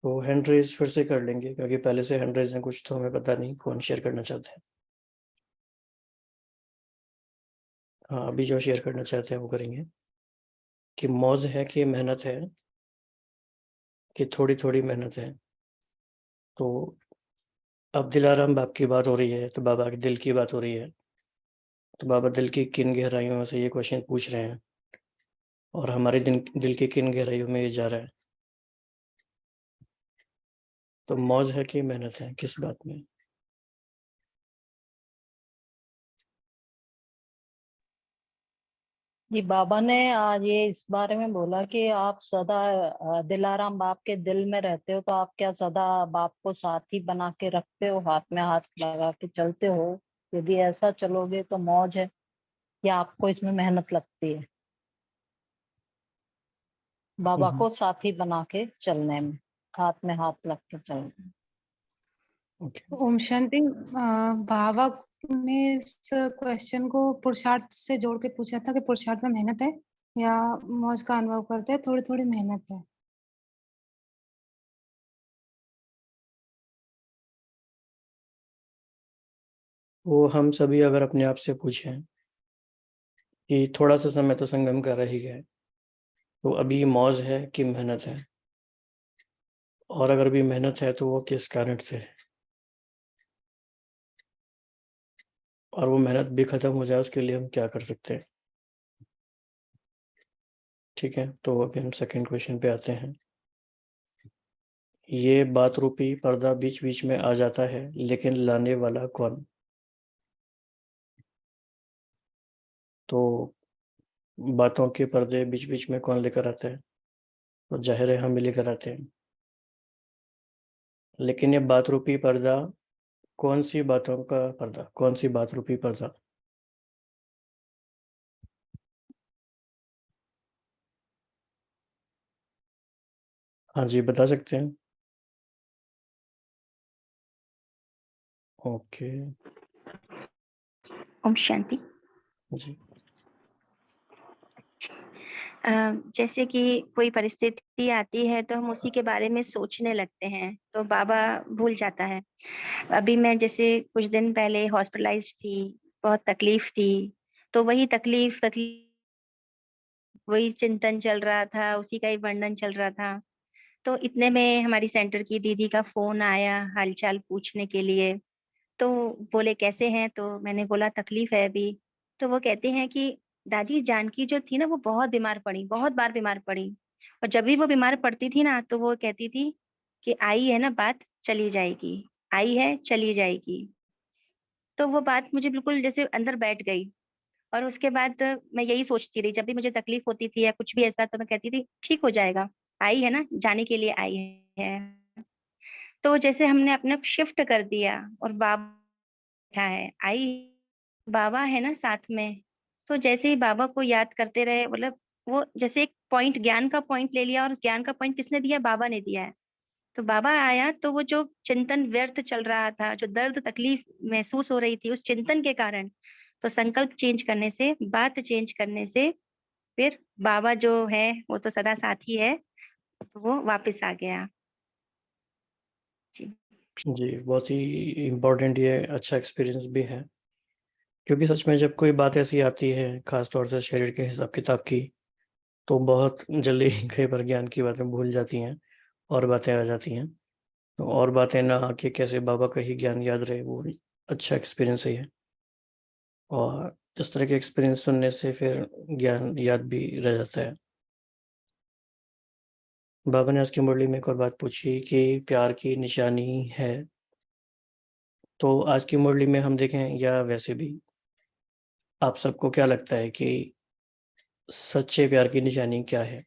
तो हैंड रेज फिर से कर लेंगे, क्योंकि पहले से हैंड रेज है कुछ, तो हमें पता नहीं कौन शेयर करना चाहते हैं। हाँ, अभी जो शेयर करना चाहते हैं वो करेंगे कि मौज है कि मेहनत है कि थोड़ी थोड़ी मेहनत है। तो अब दिलाराम बाप की बात हो रही है, तो बाबा के दिल की बात हो रही है। तो बाबा दिल की किन गहराइयों से ये क्वेश्चन पूछ रहे हैं और हमारे दिल की किन गहराइयों में ये जा रहा है। तो मौज है कि मेहनत है, किस बात में? जी बाबा ने आज ये इस बारे में बोला कि आप सदा दिलाराम बाप के दिल में रहते हो, तो आप क्या सदा बाप को साथी बना के रखते हो, हाथ में हाथ लगा के चलते हो? यदि ऐसा चलोगे तो मौज है, या आपको इसमें मेहनत लगती है बाबा को साथी बना के चलने में, हाथ में हाथ लग के चलने में? ओके, ओम शांति। बाबा ने इस क्वेश्चन को पुरुषार्थ से जोड़ के पूछा था कि पुरुषार्थ में मेहनत है या मौज का अनुभव करते हैं थोड़ी थोड़ी मेहनत है। वो हम सभी अगर अपने आप से पूछें कि थोड़ा सा समय तो संगम का रह ही गया है, तो अभी मौज है कि मेहनत है? और अगर भी मेहनत है तो वो किस कारण से है? और वो मेहनत भी खत्म हो जाए उसके लिए हम क्या कर सकते हैं? ठीक है, तो अभी हम सेकंड क्वेश्चन पे आते हैं। ये बात रूपी पर्दा बीच बीच में आ जाता है, लेकिन लाने वाला कौन? तो बातों के पर्दे बीच बीच में कौन लेकर आता है? तो जाहिर है हम ही लेकर आते हैं। लेकिन ये बात रूपी पर्दा, कौन सी बातों का पर्दा, कौन सी बात रूपी पर्दा? हाँ जी, बता सकते हैं। ओके ओम शांति। जी। जैसे कि कोई परिस्थिति आती है तो हम उसी के बारे में सोचने लगते हैं, तो बाबा भूल जाता है। अभी मैं जैसे कुछ दिन पहले हॉस्पिटलाइज थी, बहुत तकलीफ थी, तो वही तकलीफ वही चिंतन चल रहा था, उसी का ही वर्णन चल रहा था। तो इतने में हमारी सेंटर की दीदी का फोन आया हालचाल पूछने के लिए। तो बोले कैसे हैं, तो मैंने बोला तकलीफ है अभी। तो वो कहते हैं कि दादी जानकी जो थी ना वो बहुत बीमार पड़ी, बहुत बार बीमार पड़ी, और जब भी वो बीमार पड़ती थी ना तो वो कहती थी कि आई है ना बात चली जाएगी, आई है चली जाएगी। तो वो बात मुझे बिल्कुल जैसे अंदर बैठ गई। और उसके बाद मैं यही सोचती रही, जब भी मुझे तकलीफ होती थी या कुछ भी ऐसा, तो मैं कहती थी ठीक हो जाएगा, आई है ना, जाने के लिए आई है। तो जैसे हमने अपना शिफ्ट कर दिया और बाबा बैठा है, आई बाबा है ना साथ में। तो जैसे ही बाबा को याद करते रहे, मतलब वो जैसे एक पॉइंट, ज्ञान का पॉइंट ले लिया, और उस ज्ञान का पॉइंट किसने दिया? बाबा ने दिया है। तो बाबा आया तो वो जो चिंतन व्यर्थ चल रहा था, जो दर्द तकलीफ महसूस हो रही थी उस चिंतन के कारण, तो संकल्प चेंज करने से, बात चेंज करने से फिर बाबा जो है वो तो सदा साथी है, तो वो वापस आ गया। जी। जी, बहुत ही इम्पोर्टेंट ये अच्छा एक्सपीरियंस भी है, क्योंकि सच में जब कोई बात ऐसी आती है, खास तौर से शरीर के हिसाब किताब की, तो बहुत जल्दी कई बार ज्ञान की बातें भूल जाती हैं और बातें आ जाती हैं। तो और बातें ना आके कैसे बाबा का ही ज्ञान याद रहे, वो अच्छा एक्सपीरियंस है ये। और इस तरह के एक्सपीरियंस सुनने से फिर ज्ञान याद भी रह जाता है। बाबा ने आज की मुरली में एक और बात पूछी कि प्यार की निशानी है। तो आज की मुरली में हम देखें या वैसे भी, आप सबको क्या लगता है कि सच्चे प्यार की निशानी क्या है?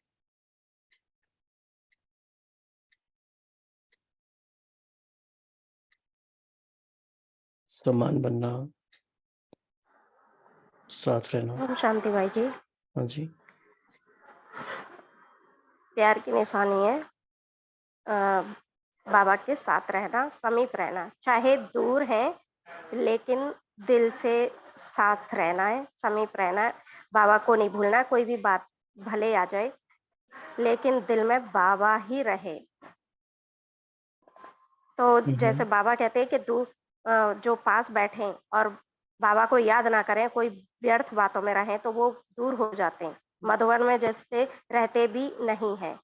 समान बनना, साथ रहना। ओम शांति भाई जी। हाँ जी। प्यार की निशानी है बाबा के साथ रहना, समीप रहना, चाहे दूर है लेकिन दिल से साथ रहना है, समीप रहना है, बाबा को नहीं भूलना। कोई भी बात भले आ जाए लेकिन दिल में बाबा ही रहे। तो जैसे बाबा कहते हैं कि दूर जो पास बैठे और बाबा को याद ना करें, कोई व्यर्थ बातों में रहें, तो वो दूर हो जाते हैं। मधुबन में जैसे रहते भी नहीं है,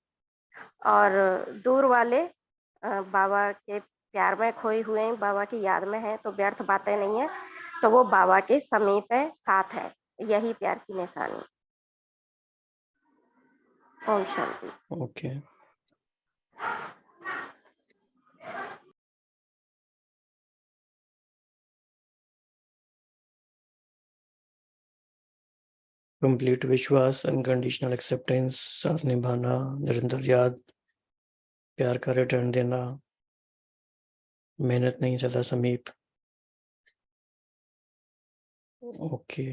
और दूर वाले बाबा के प्यार में खोए हुए हैं, बाबा की याद में है, तो व्यर्थ बातें नहीं है, तो वो बाबा के समीप है, साथ है। यही प्यार की निशानी। ओम शांति। ओके। कंप्लीट विश्वास, अनकंडीशनल एक्सेप्टेंस, साथ निभाना, निरंतर याद, प्यार का रिटर्न देना, मेहनत नहीं सदा समीप। ओके।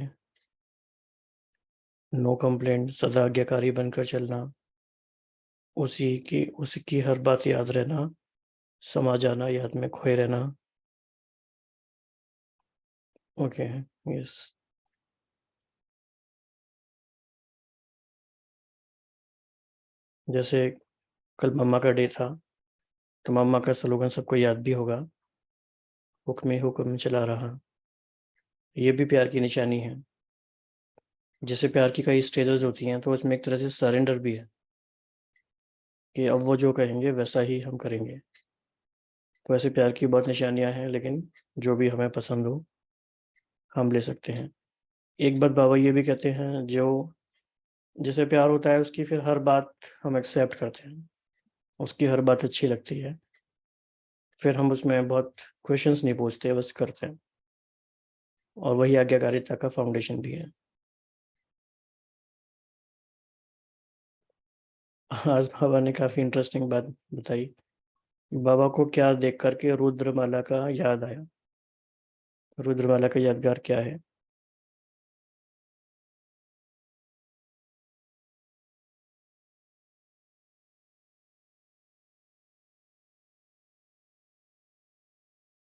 नो कंप्लेंट, सदा आज्ञाकारी बनकर चलना, उसकी हर बात याद रहना, समा जाना, याद में खोए रहना। ओके। यस। जैसे कल मम्मा का डे था, तो मम्मा का स्लोगन सबको याद भी होगा, हुक्म हुक्म चला रहा। ये भी प्यार की निशानी है। जैसे प्यार की कई स्टेजेस होती हैं, तो इसमें एक तरह से सरेंडर भी है कि अब वो जो कहेंगे वैसा ही हम करेंगे। तो ऐसे प्यार की बहुत निशानियां हैं, लेकिन जो भी हमें पसंद हो हम ले सकते हैं। एक बात बाबा ये भी कहते हैं, जो जिसे प्यार होता है उसकी फिर हर बात हम एक्सेप्ट करते हैं, उसकी हर बात अच्छी लगती है, फिर हम उसमें बहुत क्वेश्चंस नहीं पूछते, बस करते हैं। और वही आज्ञाकारिता का फाउंडेशन भी है। आज बाबा ने काफ़ी इंटरेस्टिंग बात बताई। बाबा को क्या देख करके रुद्रमाला का याद आया? रुद्रमाला का यादगार क्या है?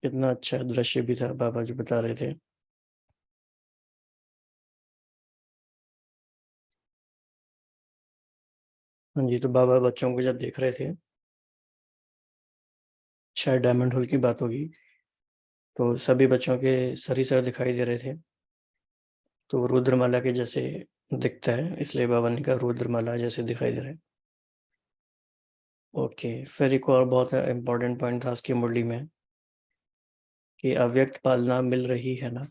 कितना अच्छा दृश्य भी था, बाबा जो बता रहे थे। हाँ जी, तो बाबा बच्चों को जब देख रहे थे, शायद डायमंड हॉल की बात होगी, तो सभी बच्चों के सर ही सर दिखाई दे रहे थे, तो रुद्रमाला के जैसे दिखता है, इसलिए बाबा ने कहा रुद्रमाला जैसे दिखाई दे रहे हैं। ओके, फिर एक और बहुत इम्पोर्टेंट पॉइंट था उसकी मुरली में कि अव्यक्त पालना मिल रही है ना।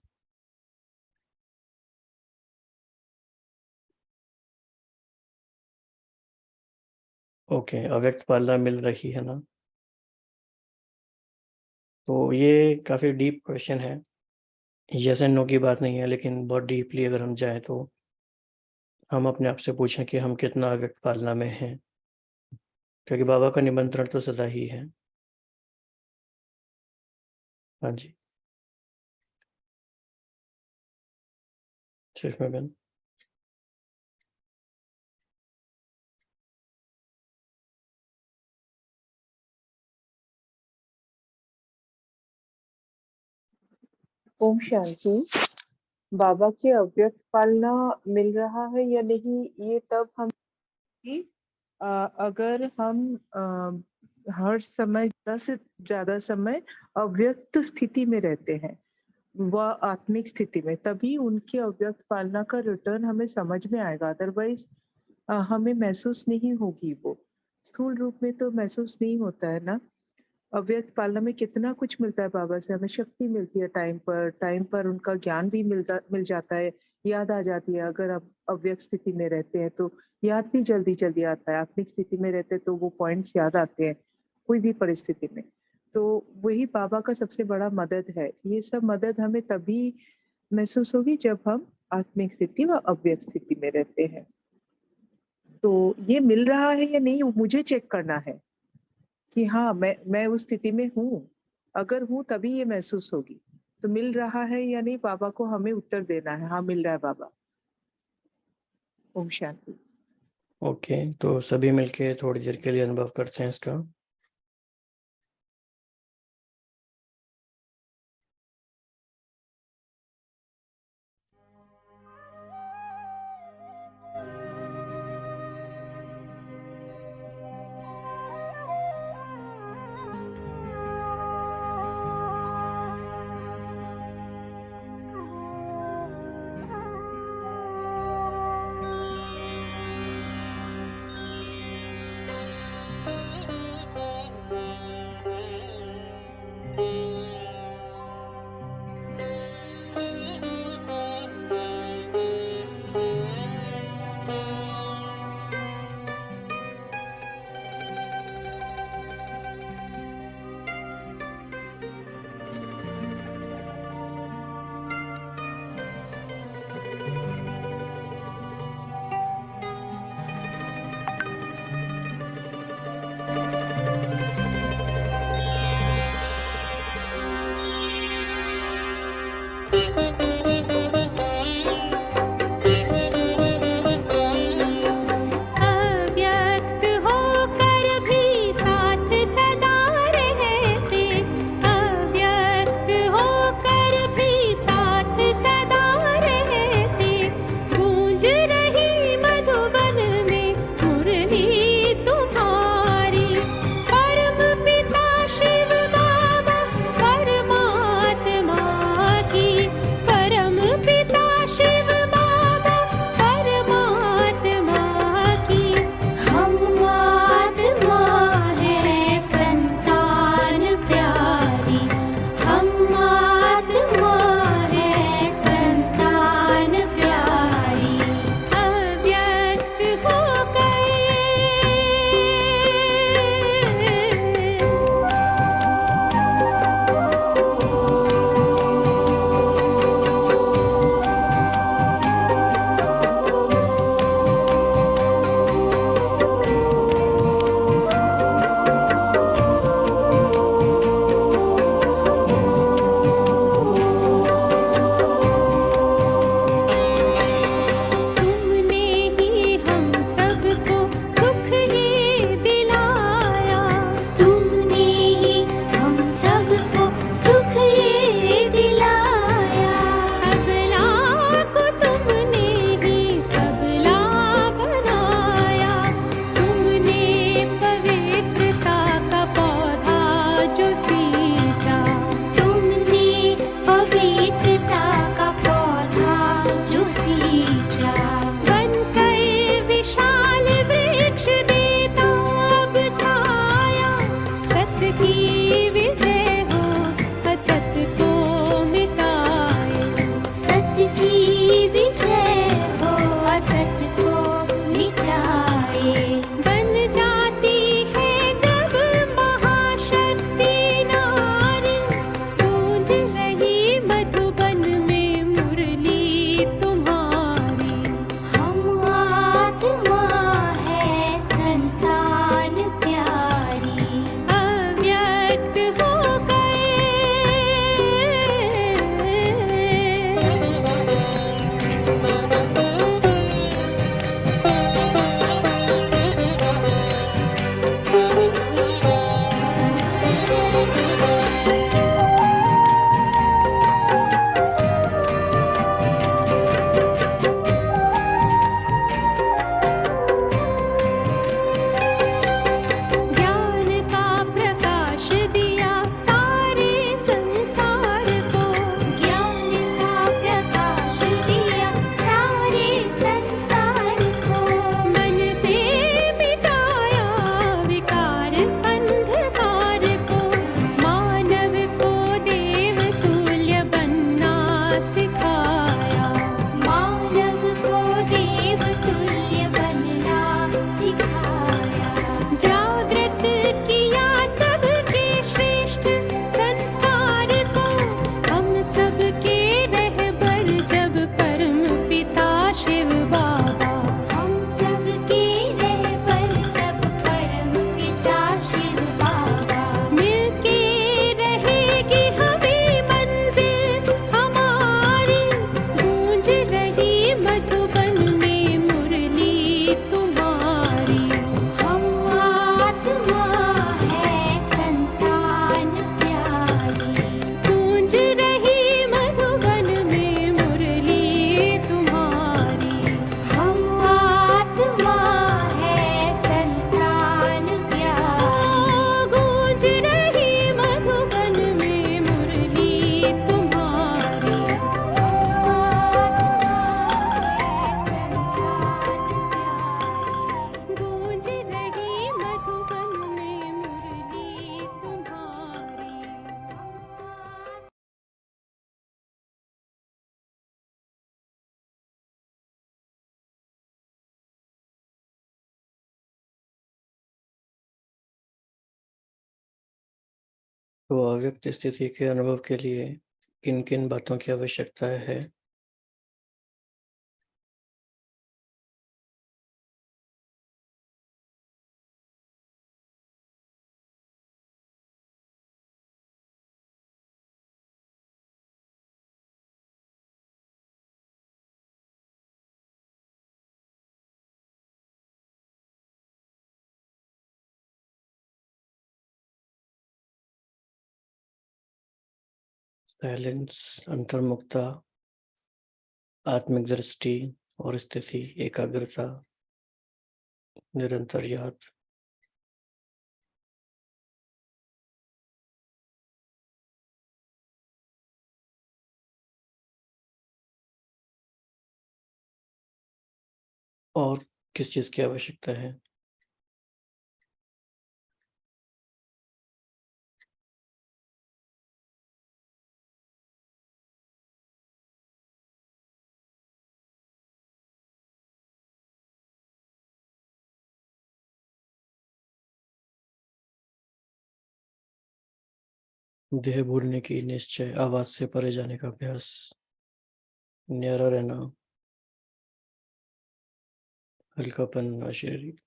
ओके, अव्यक्त पालना मिल रही है ना। तो ये काफ़ी डीप क्वेश्चन है, यस एंड नो की बात नहीं है, लेकिन बहुत डीपली अगर हम जाएं तो हम अपने आप से पूछें कि हम कितना अव्यक्त पालना में हैं, क्योंकि बाबा का निमंत्रण तो सदा ही है। हाँ जी, सिर्फ में बहन। ओम शांति। बाबा की अव्यक्त पालना मिल रहा है या नहीं, ये तब हम कि अगर हम हर समय ज़्यादा से ज़्यादा समय अव्यक्त स्थिति में रहते हैं व आत्मिक स्थिति में, तभी उनकी अव्यक्त पालना का रिटर्न हमें समझ में आएगा। अदरवाइज हमें महसूस नहीं होगी वो। स्थूल रूप में तो महसूस नहीं होता है ना। अव्यक्त पालना में कितना कुछ मिलता है बाबा से, हमें शक्ति मिलती है टाइम पर उनका ज्ञान भी मिल जाता है, याद आ जाती है। अगर आप अव्यक्त स्थिति में रहते हैं तो याद भी जल्दी आता है, आत्मिक स्थिति में रहते हैं तो वो पॉइंट्स याद आते हैं कोई भी परिस्थिति में। तो वही बाबा का सबसे बड़ा मदद है। ये सब मदद हमें तभी महसूस होगी जब हम आत्मिक स्थिति व अव्यक्त स्थिति में रहते हैं। तो ये मिल रहा है या नहीं, मुझे चेक करना है कि हाँ मैं उस स्थिति में हूँ। अगर हूँ तभी ये महसूस होगी। तो मिल रहा है या नहीं, बाबा को हमें उत्तर देना है। हाँ मिल रहा है बाबा। ओम शांति। ओके, तो सभी मिलके थोड़ी देर के लिए अनुभव करते हैं इसका। अव्यक्त होकर भी साथ सदा रहते, अव्यक्त होकर भी साथ सदा रहते, गूंज रही मधुबन में मुरली तुम्हारी। परम पिता शिव बाबा परमात्मा की, परम पिता शिव बाबा परमात्मा की। हम आत्मा है संतान प्यारी, हम आत्मा है संतान प्यारी। अव्यक्त होकर तुमने ही हम सबको सुख ही दिलाया, तुमने ही हम सबको सुख ही दिलाया। अबला को तुमने ही सबला बनाया, तुमने पवित्रता का पौधा जो सींचा, तुमने पवित्रता का पौधा जो सींचा। बनकर विशाल वृक्ष देता अब छाया, सत्य की विजय हो असत को मिटाए, सत्य की विजय हो असत को मिटाए। बन जाती है जब महाशक्ति नारी, गूंज रही मधु तो अव्यक्त स्थिति के अनुभव के लिए किन-किन बातों की आवश्यकता है? साइलेंस, अंतर्मुखता, आत्मिक दृष्टि और स्थिति, एकाग्रता, निरंतर याद। और किस चीज़ की आवश्यकता है? देह भूलने की निश्चय, आवाज से परे जाने का अभ्यास, न्यारा रहना, हल्कापन शरीर।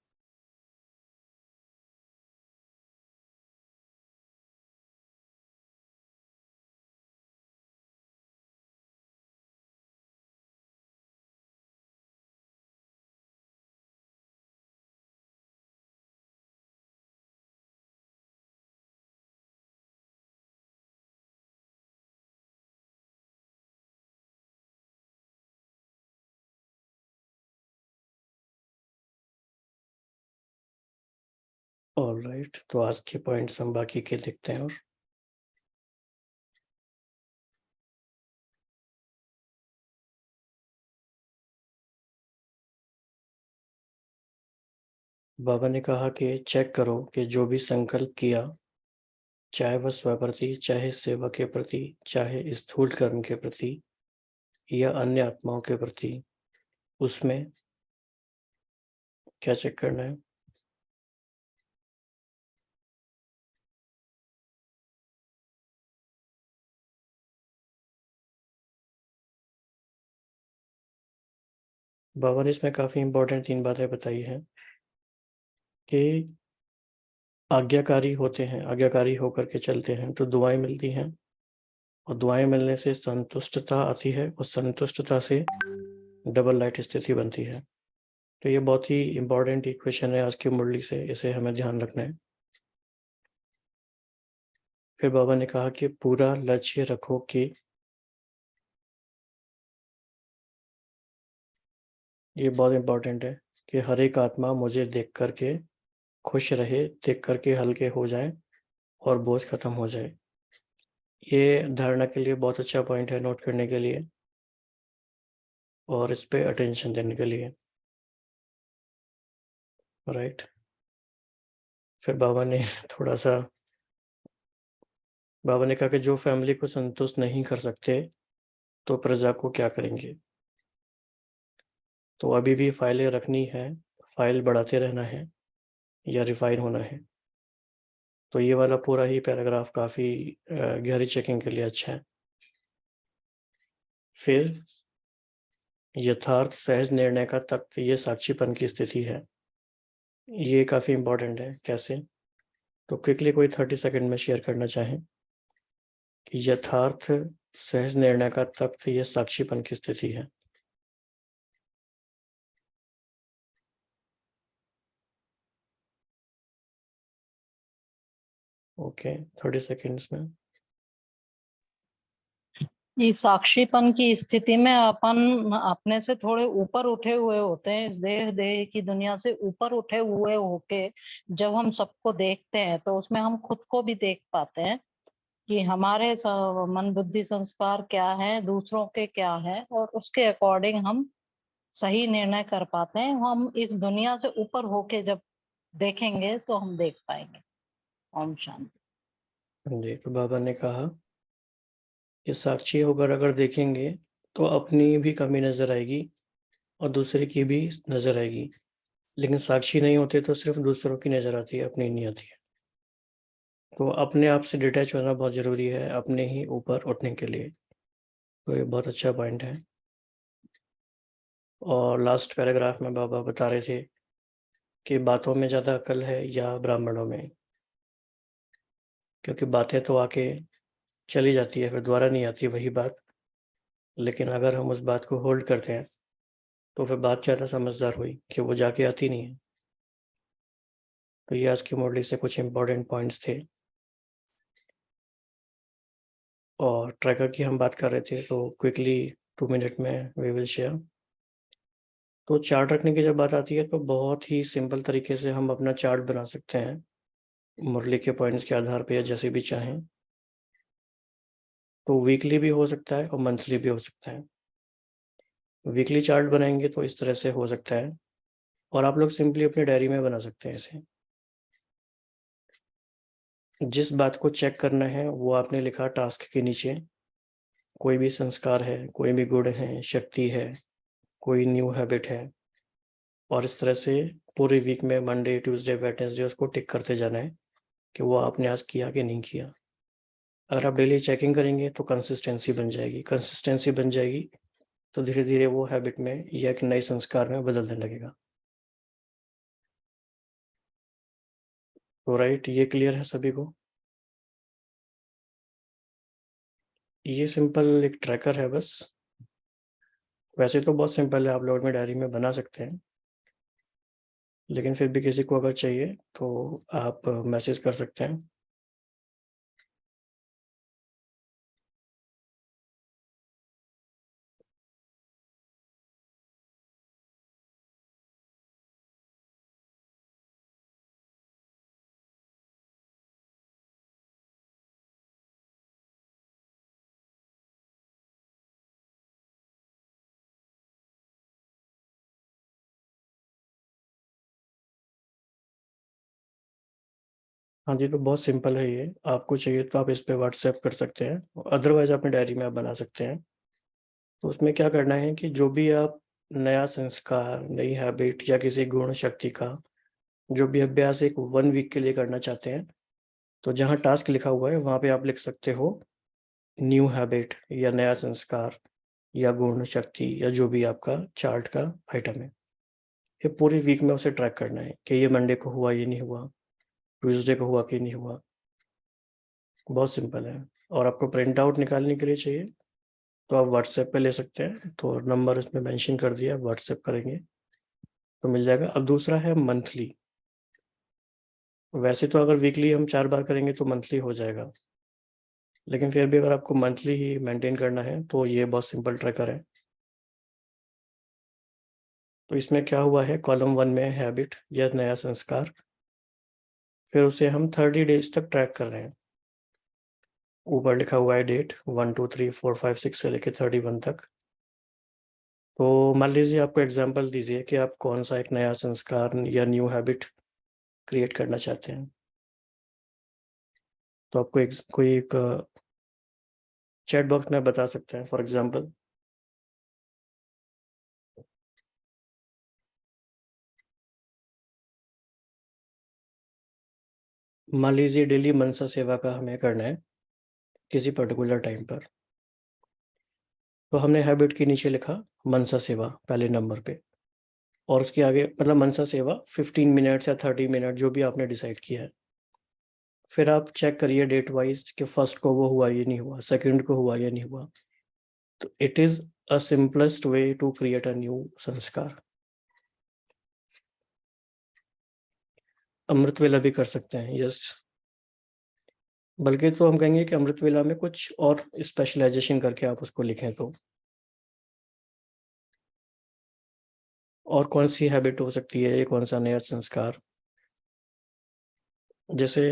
ऑलराइट, तो आज के पॉइंट्स हम बाकी के देखते हैं। और बाबा ने कहा कि चेक करो कि जो भी संकल्प किया, चाहे वह स्वप्रति, चाहे सेवा के प्रति, चाहे स्थूल कर्म के प्रति या अन्य आत्माओं के प्रति, उसमें क्या चेक करना है? बाबा ने इसमें काफी इंपॉर्टेंट 3 बातें बताई हैं कि आज्ञाकारी होते हैं, आज्ञाकारी होकर के चलते हैं तो दुआएं मिलती हैं, और दुआएं मिलने से संतुष्टता आती है, और संतुष्टता से डबल लाइट स्थिति बनती है। तो ये बहुत ही इंपॉर्टेंट इक्वेशन है आज की मुरली से, इसे हमें ध्यान रखना है। फिर बाबा ने कहा कि पूरा लक्ष्य रखो कि ये बहुत इंपॉर्टेंट है कि हर एक आत्मा मुझे देख करके खुश रहे, देख करके हल्के हो जाएं और बोझ खत्म हो जाए। ये धारणा के लिए बहुत अच्छा पॉइंट है नोट करने के लिए और इस पे अटेंशन देने के लिए, राइट। फिर बाबा ने बाबा ने कहा कि जो फैमिली को संतुष्ट नहीं कर सकते तो प्रजा को क्या करेंगे। तो अभी भी फाइलें रखनी है, फाइल बढ़ाते रहना है या रिफाइन होना है। तो ये वाला पूरा ही पैराग्राफ काफ़ी गहरी चेकिंग के लिए अच्छा है। फिर यथार्थ सहज निर्णय का तख्त, ये साक्षीपन की स्थिति है, ये काफ़ी इम्पोर्टेंट है। कैसे? तो क्विकली कोई 30 सेकंड में शेयर करना चाहें कि यथार्थ सहज निर्णय का तख्त, ये साक्षीपन की स्थिति है। ओके, 30 सेकंड्स में। इस साक्षीपन की स्थिति में अपन अपने से थोड़े ऊपर उठे हुए होते हैं, इस देह की दुनिया से ऊपर उठे हुए होके जब हम सबको देखते हैं तो उसमें हम खुद को भी देख पाते हैं कि हमारे मन बुद्धि संस्कार क्या है, दूसरों के क्या है, और उसके अकॉर्डिंग हम सही निर्णय कर पाते हैं। हम इस दुनिया से ऊपर होके जब देखेंगे तो हम देख पाएंगे। ओम शांति। जी, तो बाबा ने कहा कि साक्षी होकर अगर देखेंगे तो अपनी भी कमी नजर आएगी और दूसरे की भी नजर आएगी, लेकिन साक्षी नहीं होते तो सिर्फ दूसरों की नजर आती है, अपनी नहीं आती है। तो अपने आप से डिटैच होना बहुत ज़रूरी है अपने ही ऊपर उठने के लिए। तो ये बहुत अच्छा पॉइंट है। और लास्ट पैराग्राफ में बाबा बता रहे थे कि बातों में ज़्यादा अक्ल है या ब्राह्मणों में, क्योंकि बातें तो आके चली जाती है, फिर दोबारा नहीं आती वही बात। लेकिन अगर हम उस बात को होल्ड करते हैं तो फिर बात ज़्यादा समझदार हुई कि वो जाके आती नहीं है। तो ये आज की मुरली से कुछ इम्पोर्टेंट पॉइंट्स थे। और ट्रैकर की हम बात कर रहे थे, तो क्विकली 2 मिनट में वी विल शेयर। तो चार्ट रखने की जब बात आती है तो बहुत ही सिंपल तरीके से हम अपना चार्ट बना सकते हैं, मुरली के पॉइंट्स के आधार पे या जैसे भी चाहें। तो वीकली भी हो सकता है और मंथली भी हो सकता है। वीकली चार्ट बनाएंगे तो इस तरह से हो सकता है, और आप लोग सिंपली अपनी डायरी में बना सकते हैं इसे। जिस बात को चेक करना है वो आपने लिखा टास्क के नीचे। कोई भी संस्कार है, कोई भी गुण है, शक्ति है, कोई न्यू हैबिट है, और इस तरह से पूरे वीक में मंडे, ट्यूसडे, वेडनेसडे उसको टिक करते जाना है कि वो आपने आज किया कि नहीं किया। अगर आप डेली चेकिंग करेंगे तो कंसिस्टेंसी बन जाएगी। कंसिस्टेंसी बन जाएगी तो धीरे धीरे वो हैबिट में या एक नए संस्कार में बदलने लगेगा। तो राइट, ये क्लियर है सभी को? ये सिंपल एक ट्रैकर है बस। वैसे तो बहुत सिंपल है, आप लोग अपनी डायरी में बना सकते हैं, लेकिन फिर भी किसी को अगर चाहिए तो आप मैसेज कर सकते हैं। हाँ जी, तो बहुत सिंपल है ये। आपको चाहिए तो आप इस पे व्हाट्सएप कर सकते हैं, अदरवाइज़ अपनी डायरी में आप बना सकते हैं। तो उसमें क्या करना है कि जो भी आप नया संस्कार, नई हैबिट या किसी गुण शक्ति का जो भी अभ्यास एक 1 वीक के लिए करना चाहते हैं, तो जहाँ टास्क लिखा हुआ है वहाँ पे आप लिख सकते हो न्यू हैबिट या नया संस्कार या गुण शक्ति या जो भी आपका चार्ट का आइटम है। फिर पूरे वीक में उसे ट्रैक करना है कि ये मंडे को हुआ, ये नहीं हुआ, ट्यूसडे को हुआ कि नहीं हुआ। बहुत सिंपल है। और आपको प्रिंट आउट निकालने के लिए चाहिए तो आप व्हाट्सएप पे ले सकते हैं, तो नंबर इसमें मेंशन कर दिया, व्हाट्सएप करेंगे तो मिल जाएगा। अब दूसरा है मंथली। वैसे तो अगर वीकली हम 4 बार करेंगे तो मंथली हो जाएगा, लेकिन फिर भी अगर आपको मंथली ही मेंटेन करना है तो ये बहुत सिंपल ट्रैकर है। तो इसमें क्या हुआ है, कॉलम 1 में हैबिट या नया संस्कार, फिर उसे हम 30 डेज तक ट्रैक कर रहे हैं। ऊपर लिखा हुआ है डेट 1 2 3 4 5 6 से लेकर 31 तक। तो मान लीजिए आपको एग्जांपल दीजिए कि आप कौन सा एक नया संस्कार या न्यू हैबिट क्रिएट करना चाहते हैं। तो आपको कोई एक चैट बॉक्स में बता सकते हैं। फॉर एग्जांपल मान लीजिए डेली मनसा सेवा का हमें करना है किसी पर्टिकुलर टाइम पर, तो हमने हैबिट के नीचे लिखा मनसा सेवा पहले नंबर पे, और उसके आगे मतलब मनसा सेवा 15 मिनट्स या 30 मिनट जो भी आपने डिसाइड किया है। फिर आप चेक करिए डेट वाइज कि फर्स्ट को वो हुआ, ये नहीं हुआ, सेकंड को हुआ, ये नहीं हुआ। तो it is a simplest way to create a new संस्कार। अमृत वेला भी कर सकते हैं, यस। बल्कि तो हम कहेंगे कि अमृत वेला में कुछ और स्पेशलाइजेशन करके आप उसको लिखें तो। और कौन सी हैबिट हो सकती है, कौन सा नया संस्कार, जैसे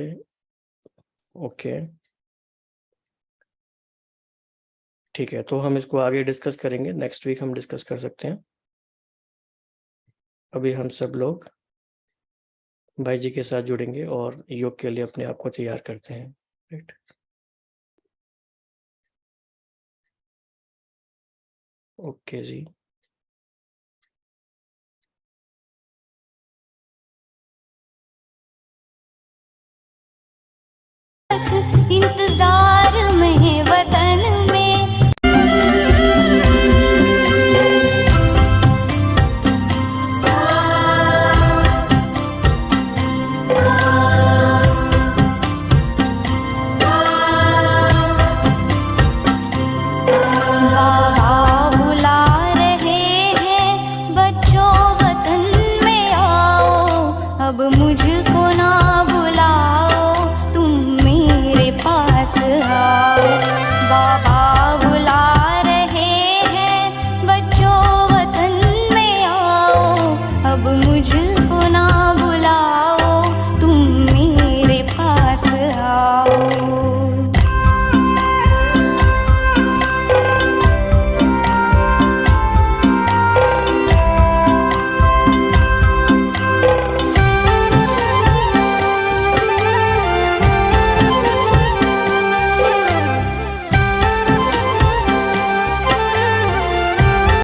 ओके ठीक है, तो हम इसको आगे डिस्कस करेंगे, नेक्स्ट वीक हम डिस्कस कर सकते हैं। अभी हम सब लोग भाई जी के साथ जुड़ेंगे और योग के लिए अपने आप को तैयार करते हैं, राइट। ओके जी। इंतजार